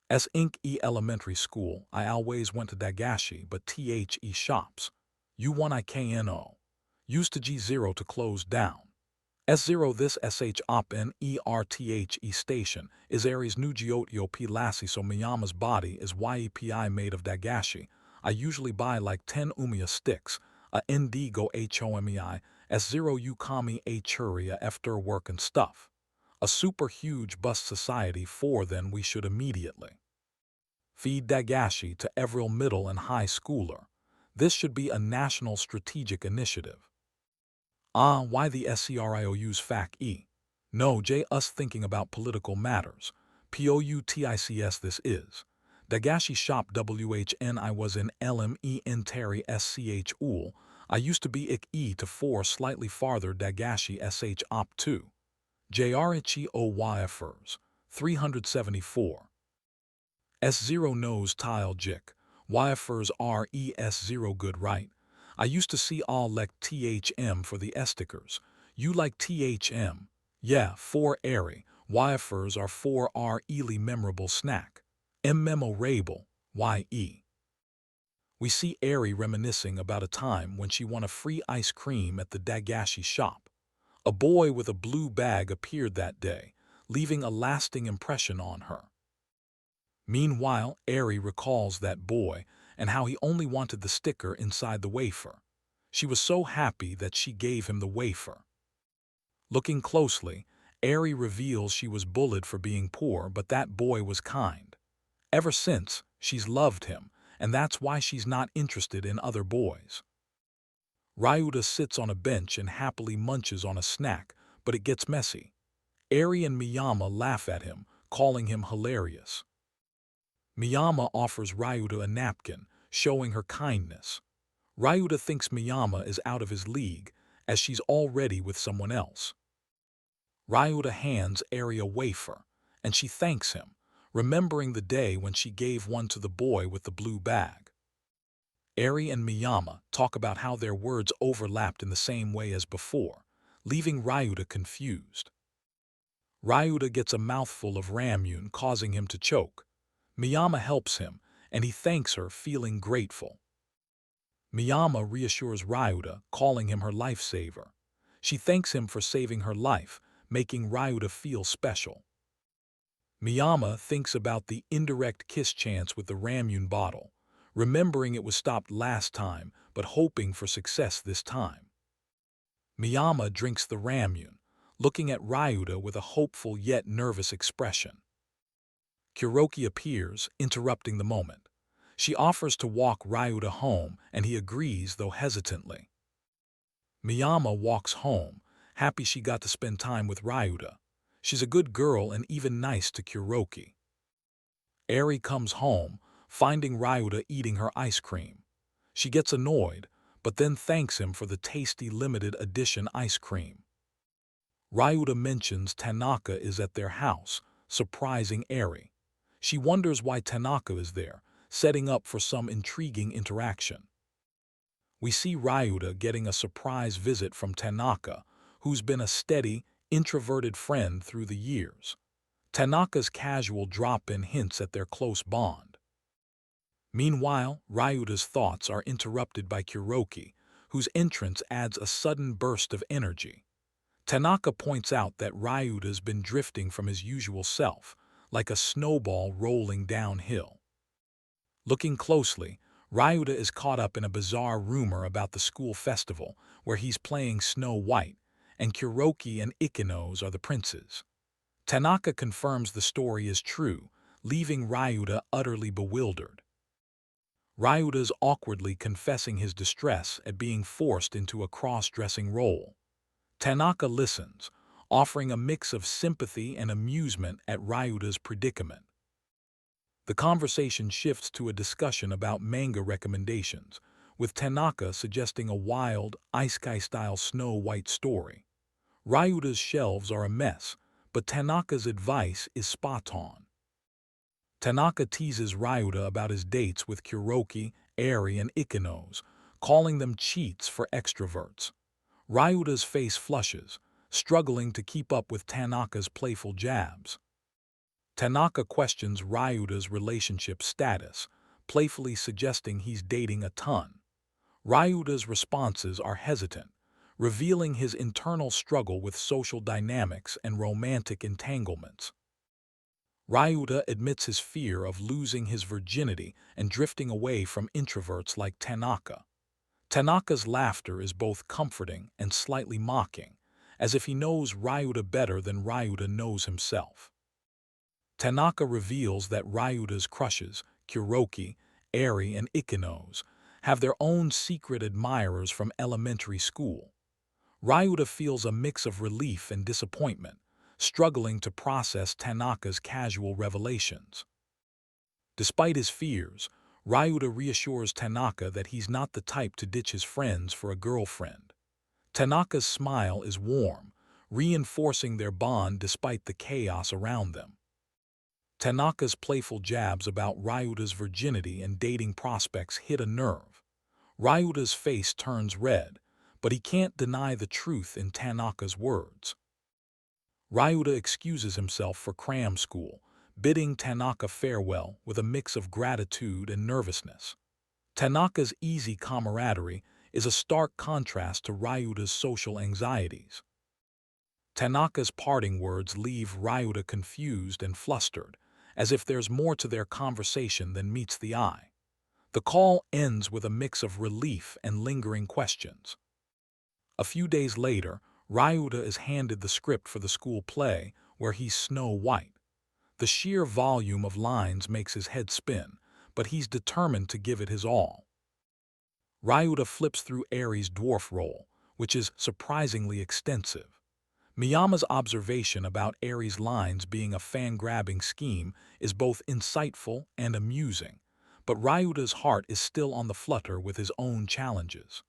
S Inc. E elementary school I always went to Dagashi but THE shops. U1IKNO. Used to G0 to close down. S0 this SH op NERTHE station is Aries new Giotio P Lassie so Miyama's body is YEPI made of Dagashi. I usually buy like 10 Umiya sticks. A ND go HOMEI, S0 Ukami A Churia after work and stuff. A super huge bust society for then we should immediately feed Dagashi to every middle and high schooler. This should be a national strategic initiative. Why the SCRIOU's FAC E? No, J us thinking about political matters. POUTICS this is. Dagashi shop WHN I was in LME Enteri SCH UL. I used to be IK E to 4 slightly farther Dagashi SH op 2. JRHE OYFers. 374. S0 nose tile jik. YFers RES0 good right. I used to see all like THM for the S-stickers. You like THM? Yeah, 4 airy. YFers are 4 R ely memorable snack. M memorable. YE. We see Ari reminiscing about a time when she won a free ice cream at the Dagashi shop. A boy with a blue bag appeared that day, leaving a lasting impression on her. Meanwhile, Ari recalls that boy and how he only wanted the sticker inside the wafer. She was so happy that she gave him the wafer. Looking closely, Ari reveals she was bullied for being poor, but that boy was kind. Ever since, she's loved him, and that's why she's not interested in other boys. Ryuta sits on a bench and happily munches on a snack, but it gets messy. Eri and Miyama laugh at him, calling him hilarious. Miyama offers Ryuta a napkin, showing her kindness. Ryuta thinks Miyama is out of his league, as she's already with someone else. Ryuta hands Eri a wafer, and she thanks him, remembering the day when she gave one to the boy with the blue bag. Eri and Miyama talk about how their words overlapped in the same way as before, leaving Ryuta confused. Ryuta gets a mouthful of ramyun, causing him to choke. Miyama helps him, and he thanks her, feeling grateful. Miyama reassures Ryuta, calling him her lifesaver. She thanks him for saving her life, making Ryuta feel special. Miyama thinks about the indirect kiss chance with the ramyun bottle, remembering it was stopped last time but hoping for success this time. Miyama drinks the ramyun, looking at Ryuta with a hopeful yet nervous expression. Kuroki appears, interrupting the moment. She offers to walk Ryuta home, and he agrees, though hesitantly. Miyama walks home, happy she got to spend time with Ryuta. She's a good girl and even nice to Kuroki. Eri comes home, finding Ryuta eating her ice cream. She gets annoyed, but then thanks him for the tasty limited edition ice cream. Ryuta mentions Tanaka is at their house, surprising Eri. She wonders why Tanaka is there, setting up for some intriguing interaction. We see Ryuta getting a surprise visit from Tanaka, who's been a steady, introverted friend through the years. Tanaka's casual drop-in hints at their close bond. Meanwhile, Ryuta's thoughts are interrupted by Kuroki, whose entrance adds a sudden burst of energy. Tanaka points out that Ryuta's been drifting from his usual self, like a snowball rolling downhill. Looking closely, Ryuta is caught up in a bizarre rumor about the school festival, where he's playing Snow White, and Kuroki and Ikenos are the princes. Tanaka confirms the story is true, leaving Ryuta utterly bewildered. Ryuta's awkwardly confessing his distress at being forced into a cross-dressing role. Tanaka listens, offering a mix of sympathy and amusement at Ryuta's predicament. The conversation shifts to a discussion about manga recommendations, with Tanaka suggesting a wild, isekai-style Snow White story. Ryuta's shelves are a mess, but Tanaka's advice is spot-on. Tanaka teases Ryuta about his dates with Kuroki, Eri, and Ikenos, calling them cheats for extroverts. Ryuta's face flushes, struggling to keep up with Tanaka's playful jabs. Tanaka questions Ryuta's relationship status, playfully suggesting he's dating a ton. Ryuta's responses are hesitant, revealing his internal struggle with social dynamics and romantic entanglements. Ryuta admits his fear of losing his virginity and drifting away from introverts like Tanaka. Tanaka's laughter is both comforting and slightly mocking, as if he knows Ryuta better than Ryuta knows himself. Tanaka reveals that Ryuta's crushes, Kuroki, Eri, and Ikenos, have their own secret admirers from elementary school. Ryuta feels a mix of relief and disappointment, struggling to process Tanaka's casual revelations. Despite his fears, Ryuta reassures Tanaka that he's not the type to ditch his friends for a girlfriend. Tanaka's smile is warm, reinforcing their bond despite the chaos around them. Tanaka's playful jabs about Ryuta's virginity and dating prospects hit a nerve. Ryuta's face turns red, but he can't deny the truth in Tanaka's words. Ryuta excuses himself for cram school, bidding Tanaka farewell with a mix of gratitude and nervousness. Tanaka's easy camaraderie is a stark contrast to Ryuta's social anxieties. Tanaka's parting words leave Ryuta confused and flustered, as if there's more to their conversation than meets the eye. The call ends with a mix of relief and lingering questions. A few days later, Ryuta is handed the script for the school play, where he's Snow White. The sheer volume of lines makes his head spin, but he's determined to give it his all. Ryuta flips through Eri's dwarf role, which is surprisingly extensive. Miyama's observation about Eri's lines being a fan-grabbing scheme is both insightful and amusing, but Ryuta's heart is still on the flutter with his own challenges.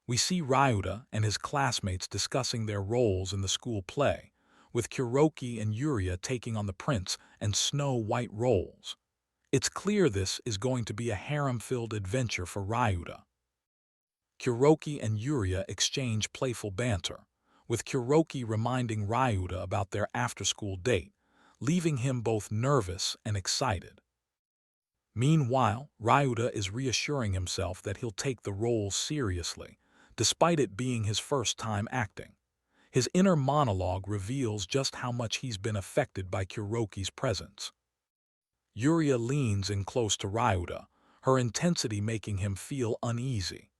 We see Ryuta and his classmates discussing their roles in the school play, with Kuroki and Yuria taking on the prince and Snow White roles. It's clear this is going to be a harem-filled adventure for Ryuta. Kuroki and Yuria exchange playful banter, with Kuroki reminding Ryuta about their after-school date, leaving him both nervous and excited. Meanwhile, Ryuta is reassuring himself that he'll take the role seriously, despite it being his first time acting. His inner monologue reveals just how much he's been affected by Kuroki's presence. Yuria leans in close to Ryuta, her intensity making him feel uneasy.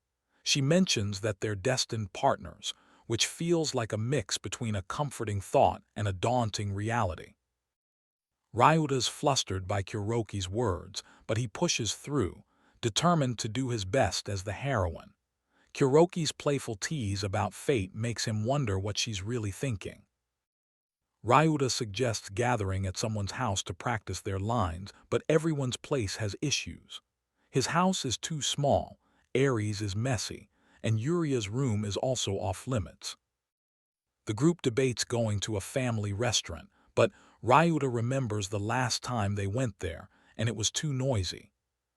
She mentions that they're destined partners, which feels like a mix between a comforting thought and a daunting reality. Ryuta's flustered by Kuroki's words, but he pushes through, determined to do his best as the heroine. Kuroki's playful tease about fate makes him wonder what she's really thinking. Ryuta suggests gathering at someone's house to practice their lines, but everyone's place has issues. His house is too small, Eri's is messy, and Yuria's room is also off-limits. The group debates going to a family restaurant, but Ryuta remembers the last time they went there, and it was too noisy.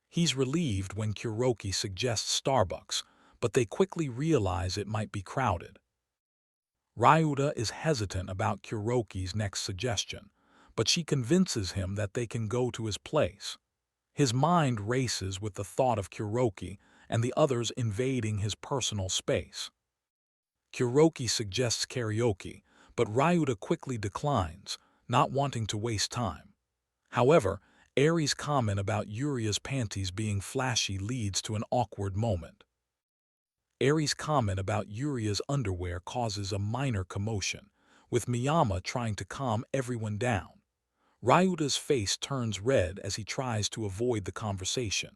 He's relieved when Kuroki suggests Starbucks, but they quickly realize it might be crowded. Ryuta is hesitant about Kuroki's next suggestion, but she convinces him that they can go to his place. His mind races with the thought of Kuroki and the others invading his personal space. Kuroki suggests karaoke, but Ryuta quickly declines, not wanting to waste time. However, Eri's comment about Yuria's panties being flashy leads to an awkward moment. Eri's comment about Yuria's underwear causes a minor commotion, with Miyama trying to calm everyone down. Ryuta's face turns red as he tries to avoid the conversation.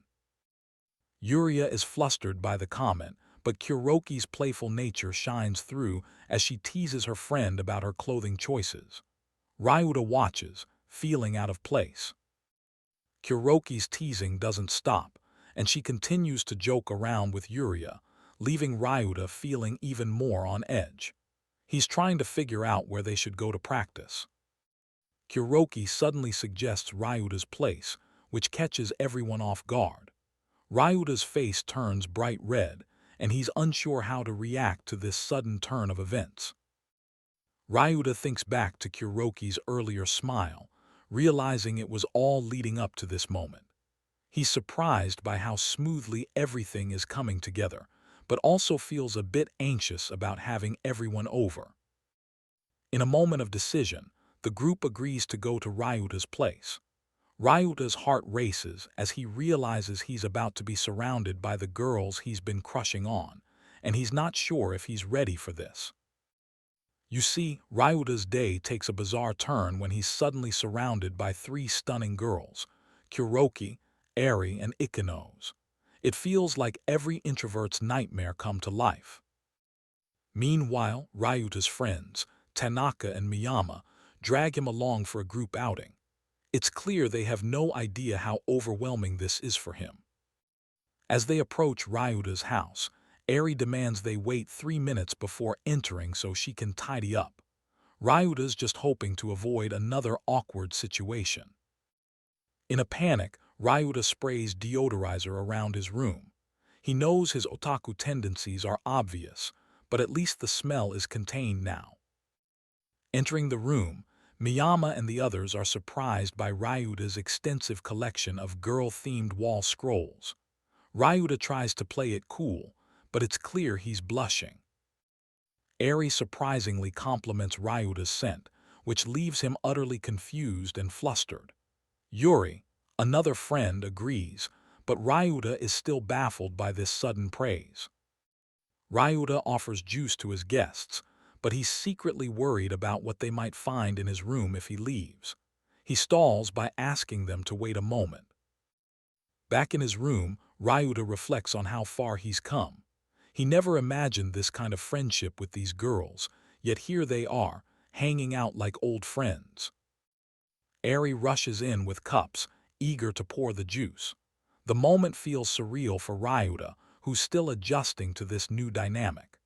Yuria is flustered by the comment, but Kuroki's playful nature shines through as she teases her friend about her clothing choices. Ryuta watches, feeling out of place. Kuroki's teasing doesn't stop, and she continues to joke around with Yuria, leaving Ryuta feeling even more on edge. He's trying to figure out where they should go to practice. Kuroki suddenly suggests Ryuta's place, which catches everyone off guard. Ryuta's face turns bright red, and he's unsure how to react to this sudden turn of events. Ryuta thinks back to Kuroki's earlier smile, realizing it was all leading up to this moment. He's surprised by how smoothly everything is coming together, but also feels a bit anxious about having everyone over. In a moment of decision, the group agrees to go to Ryuta's place. Ryuta's heart races as he realizes he's about to be surrounded by the girls he's been crushing on, and he's not sure if he's ready for this. You see, Ryuta's day takes a bizarre turn when he's suddenly surrounded by three stunning girls, Kuroki, Eri, and Ikenos. It feels like every introvert's nightmare come to life. Meanwhile, Ryuta's friends, Tanaka and Miyama, drag him along for a group outing. It's clear they have no idea how overwhelming this is for him. As they approach Ryuta's house, Eri demands they wait 3 minutes before entering so she can tidy up. Ryuta's just hoping to avoid another awkward situation. In a panic, Ryuta sprays deodorizer around his room. He knows his otaku tendencies are obvious, but at least the smell is contained now. Entering the room, Miyama and the others are surprised by Ryuta's extensive collection of girl-themed wall scrolls. Ryuta tries to play it cool, but it's clear he's blushing. Eri surprisingly compliments Ryuta's scent, which leaves him utterly confused and flustered. Yuri, another friend, agrees, but Ryuta is still baffled by this sudden praise. Ryuta offers juice to his guests, but he's secretly worried about what they might find in his room if he leaves. He stalls by asking them to wait a moment. Back in his room, Ryuta reflects on how far he's come. He never imagined this kind of friendship with these girls, yet here they are, hanging out like old friends. Eri rushes in with cups, eager to pour the juice. The moment feels surreal for Ryuta, who's still adjusting to this new dynamic.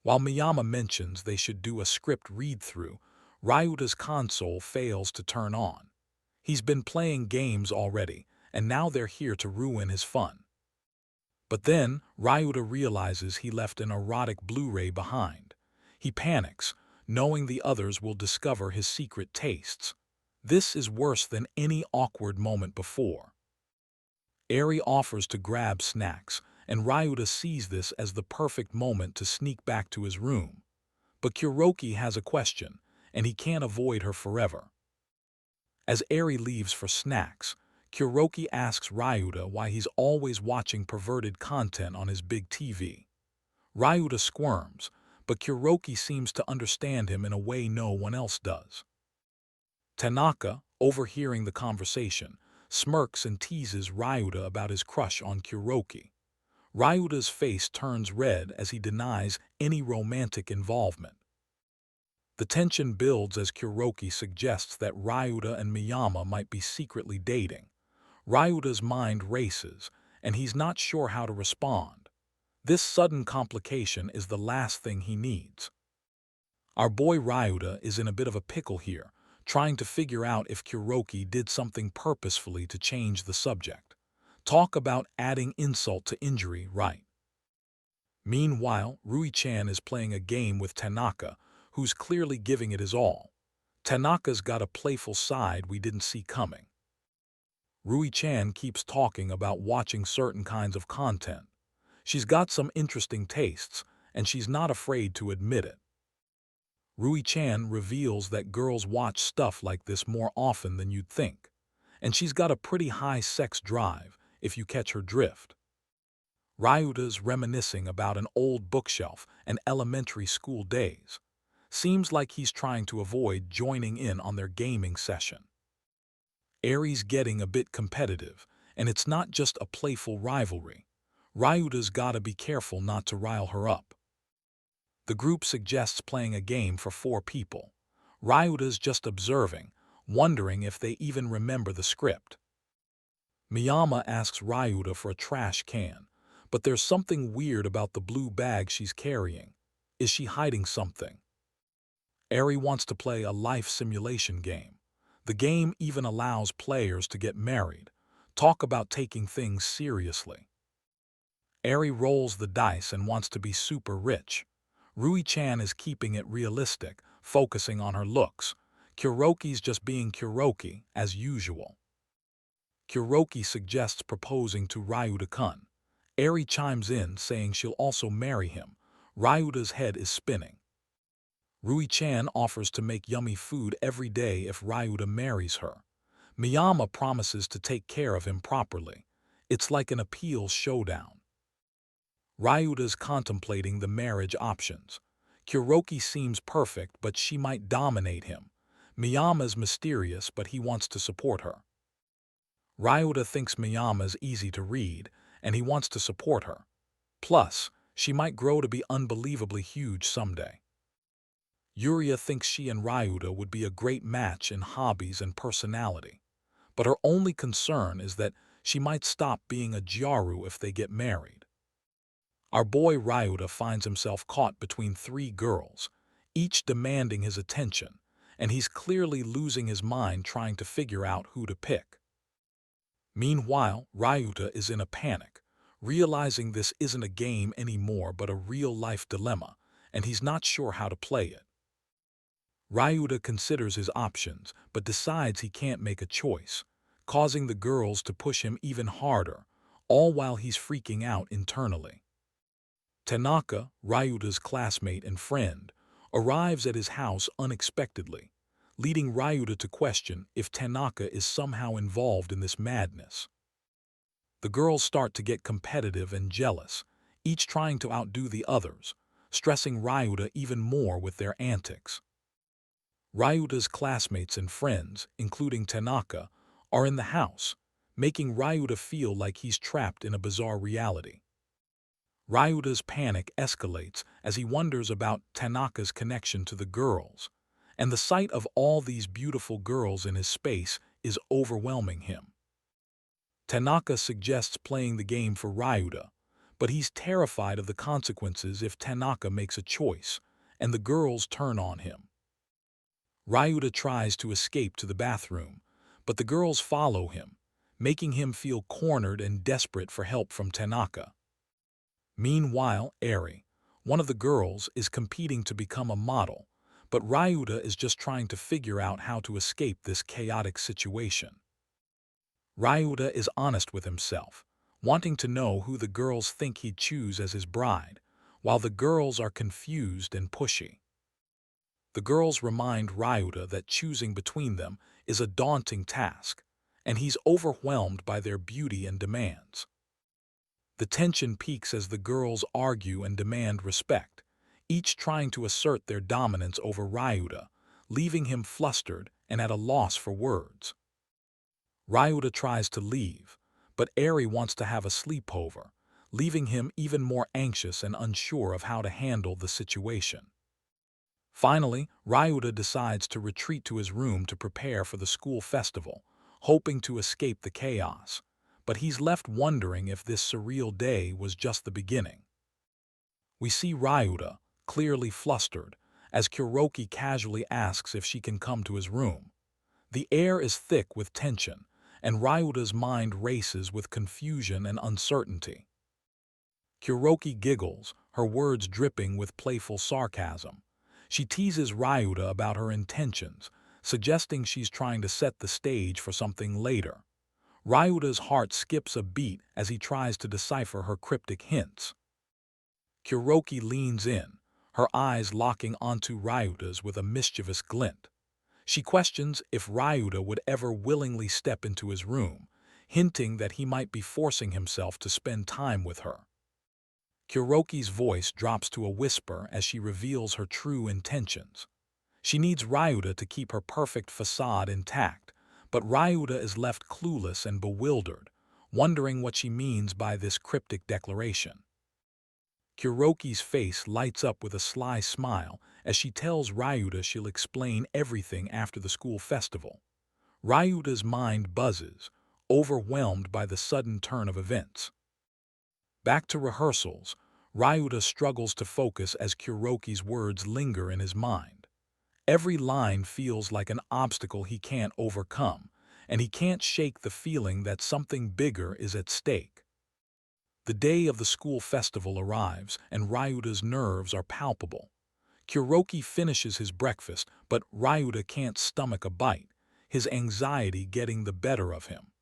While Miyama mentions they should do a script read-through, Ryuta's console fails to turn on. He's been playing games already, and now they're here to ruin his fun. But then, Ryuta realizes he left an erotic Blu-ray behind. He panics, knowing the others will discover his secret tastes. This is worse than any awkward moment before. Eri offers to grab snacks, and Ryuta sees this as the perfect moment to sneak back to his room. But Kuroki has a question, and he can't avoid her forever. As Eri leaves for snacks, Kuroki asks Ryuta why he's always watching perverted content on his big TV. Ryuta squirms, but Kuroki seems to understand him in a way no one else does. Tanaka, overhearing the conversation, smirks and teases Ryuta about his crush on Kuroki. Ryuta's face turns red as he denies any romantic involvement. The tension builds as Kuroki suggests that Ryuta and Miyama might be secretly dating. Ryuta's mind races, and he's not sure how to respond. This sudden complication is the last thing he needs. Our boy Ryuta is in a bit of a pickle here, trying to figure out if Kuroki did something purposefully to change the subject. Talk about adding insult to injury, right? Meanwhile, Rui-chan is playing a game with Tanaka, who's clearly giving it his all. Tanaka's got a playful side we didn't see coming. Rui-chan keeps talking about watching certain kinds of content. She's got some interesting tastes, and she's not afraid to admit it. Rui-chan reveals that girls watch stuff like this more often than you'd think, and she's got a pretty high sex drive, if you catch her drift. Ryuta's reminiscing about an old bookshelf and elementary school days. Seems like he's trying to avoid joining in on their gaming session. Eri's getting a bit competitive, and it's not just a playful rivalry. Ryuta's gotta be careful not to rile her up. The group suggests playing a game for 4 people. Ryuta's just observing, wondering if they even remember the script. Miyama asks Ryuta for a trash can, but there's something weird about the blue bag she's carrying. Is she hiding something? Eri wants to play a life simulation game. The game even allows players to get married. Talk about taking things seriously. Eri rolls the dice and wants to be super rich. Rui-chan is keeping it realistic, focusing on her looks. Kuroki's just being Kuroki, as usual. Kuroki suggests proposing to Ryuta-kun. Eri chimes in, saying she'll also marry him. Ryuta's head is spinning. Rui-chan offers to make yummy food every day if Ryuta marries her. Miyama promises to take care of him properly. It's like an appeals showdown. Ryuta's contemplating the marriage options. Kuroki seems perfect, but she might dominate him. Miyama's mysterious, but he wants to support her. Ryuta thinks Miyama's easy to read, and he wants to support her. Plus, she might grow to be unbelievably huge someday. Yuria thinks she and Ryuta would be a great match in hobbies and personality, but her only concern is that she might stop being a Gyaru if they get married. Our boy Ryuta finds himself caught between 3 girls, each demanding his attention, and he's clearly losing his mind trying to figure out who to pick. Meanwhile, Ryuta is in a panic, realizing this isn't a game anymore but a real-life dilemma, and he's not sure how to play it. Ryuta considers his options, but decides he can't make a choice, causing the girls to push him even harder, all while he's freaking out internally. Tanaka, Ryuta's classmate and friend, arrives at his house unexpectedly, leading Ryuta to question if Tanaka is somehow involved in this madness. The girls start to get competitive and jealous, each trying to outdo the others, stressing Ryuta even more with their antics. Ryuta's classmates and friends, including Tanaka, are in the house, making Ryuta feel like he's trapped in a bizarre reality. Ryuta's panic escalates as he wonders about Tanaka's connection to the girls, and the sight of all these beautiful girls in his space is overwhelming him. Tanaka suggests playing the game for Ryuta, but he's terrified of the consequences if Tanaka makes a choice, and the girls turn on him. Ryuta tries to escape to the bathroom, but the girls follow him, making him feel cornered and desperate for help from Tanaka. Meanwhile, Eri, one of the girls, is competing to become a model, but Ryuta is just trying to figure out how to escape this chaotic situation. Ryuta is honest with himself, wanting to know who the girls think he'd choose as his bride, while the girls are confused and pushy. The girls remind Ryuta that choosing between them is a daunting task, and he's overwhelmed by their beauty and demands. The tension peaks as the girls argue and demand respect, each trying to assert their dominance over Ryuta, leaving him flustered and at a loss for words. Ryuta tries to leave, but Eri wants to have a sleepover, leaving him even more anxious and unsure of how to handle the situation. Finally, Ryuta decides to retreat to his room to prepare for the school festival, hoping to escape the chaos, but he's left wondering if this surreal day was just the beginning. We see Ryuta, clearly flustered, as Kuroki casually asks if she can come to his room. The air is thick with tension, and Ryuta's mind races with confusion and uncertainty. Kuroki giggles, her words dripping with playful sarcasm. She teases Ryuta about her intentions, suggesting she's trying to set the stage for something later. Ryuta's heart skips a beat as he tries to decipher her cryptic hints. Kuroki leans in, her eyes locking onto Ryuta's with a mischievous glint. She questions if Ryuta would ever willingly step into his room, hinting that he might be forcing himself to spend time with her. Kuroki's voice drops to a whisper as she reveals her true intentions. She needs Ryuta to keep her perfect facade intact, but Ryuta is left clueless and bewildered, wondering what she means by this cryptic declaration. Kuroki's face lights up with a sly smile as she tells Ryuta she'll explain everything after the school festival. Ryuta's mind buzzes, overwhelmed by the sudden turn of events. Back to rehearsals, Ryuta struggles to focus as Kuroki's words linger in his mind. Every line feels like an obstacle he can't overcome, and he can't shake the feeling that something bigger is at stake. The day of the school festival arrives, and Ryuta's nerves are palpable. Kuroki finishes his breakfast, but Ryuta can't stomach a bite, his anxiety getting the better of him.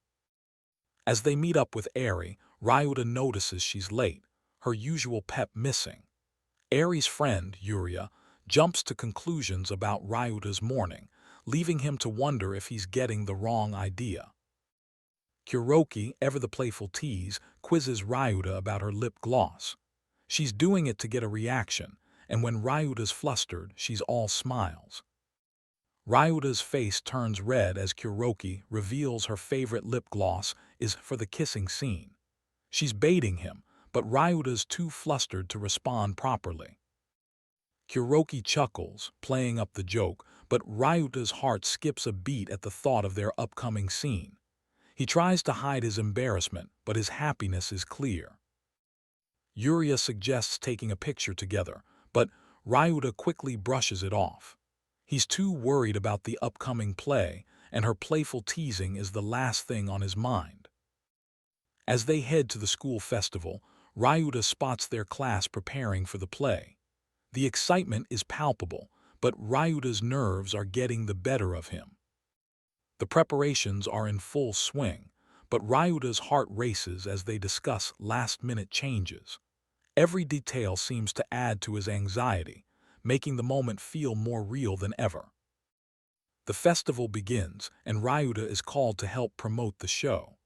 As they meet up with Eri, Ryuta notices she's late, her usual pep missing. Eri's friend, Yuria, jumps to conclusions about Ryuta's morning, leaving him to wonder if he's getting the wrong idea. Kuroki, ever the playful tease, quizzes Ryuta about her lip gloss. She's doing it to get a reaction, and when Ryuta's flustered, she's all smiles. Ryuta's face turns red as Kuroki reveals her favorite lip gloss is for the kissing scene. She's baiting him, but Ryuta's too flustered to respond properly. Kuroki chuckles, playing up the joke, but Ryuta's heart skips a beat at the thought of their upcoming scene. He tries to hide his embarrassment, but his happiness is clear. Yuria suggests taking a picture together, but Ryuta quickly brushes it off. He's too worried about the upcoming play, and her playful teasing is the last thing on his mind. As they head to the school festival, Ryuta spots their class preparing for the play. The excitement is palpable, but Ryuta's nerves are getting the better of him. The preparations are in full swing, but Ryuta's heart races as they discuss last-minute changes. Every detail seems to add to his anxiety, making the moment feel more real than ever. The festival begins, and Ryuta is called to help promote the show.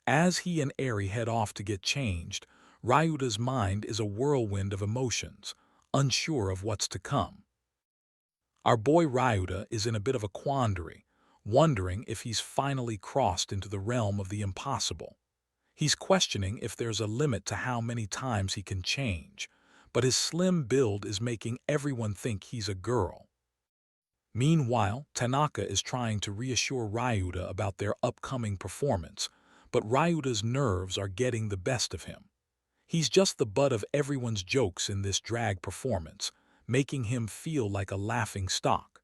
As he and Eri head off to get changed, Ryuta's mind is a whirlwind of emotions, unsure of what's to come. Our boy Ryuta is in a bit of a quandary, wondering if he's finally crossed into the realm of the impossible. He's questioning if there's a limit to how many times he can change, but his slim build is making everyone think he's a girl. Meanwhile, Tanaka is trying to reassure Ryuta about their upcoming performance, but Ryuta's nerves are getting the best of him. He's just the butt of everyone's jokes in this drag performance, making him feel like a laughing stock.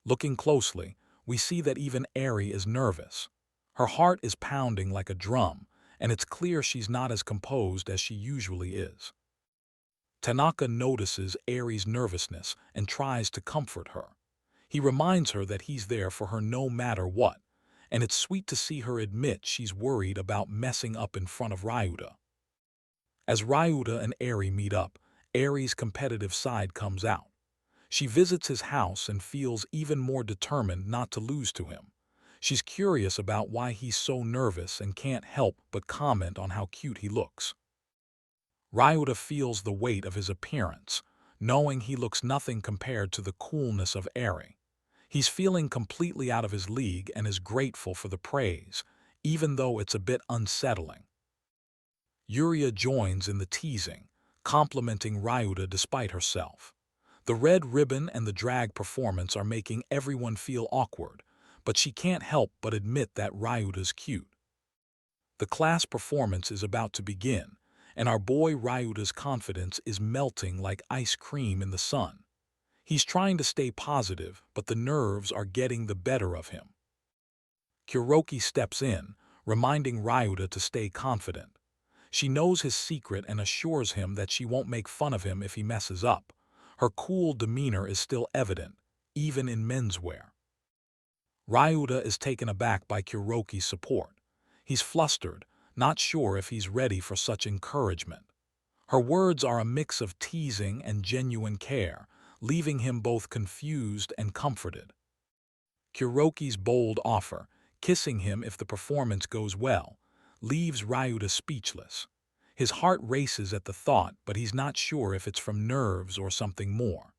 Looking closely, we see that even Eri is nervous. Her heart is pounding like a drum, and it's clear she's not as composed as she usually is. Tanaka notices Eri's nervousness and tries to comfort her. He reminds her that he's there for her no matter what, and it's sweet to see her admit she's worried about messing up in front of Ryuta. As Ryuta and Eri meet up, Eri's competitive side comes out. She visits his house and feels even more determined not to lose to him. She's curious about why he's so nervous and can't help but comment on how cute he looks. Ryuta feels the weight of his appearance, knowing he looks nothing compared to the coolness of Eri. He's feeling completely out of his league and is grateful for the praise, even though it's a bit unsettling. Yuria joins in the teasing, complimenting Ryuta despite herself. The red ribbon and the drag performance are making everyone feel awkward, but she can't help but admit that Ryuta's cute. The class performance is about to begin, and our boy Ryuta's confidence is melting like ice cream in the sun. He's trying to stay positive, but the nerves are getting the better of him. Kuroki steps in, reminding Ryuta to stay confident. She knows his secret and assures him that she won't make fun of him if he messes up. Her cool demeanor is still evident, even in menswear. Ryuta is taken aback by Kuroki's support. He's flustered, not sure if he's ready for such encouragement. Her words are a mix of teasing and genuine care, leaving him both confused and comforted. Kuroki's bold offer, kissing him if the performance goes well, leaves Ryuta speechless. His heart races at the thought, but he's not sure if it's from nerves or something more.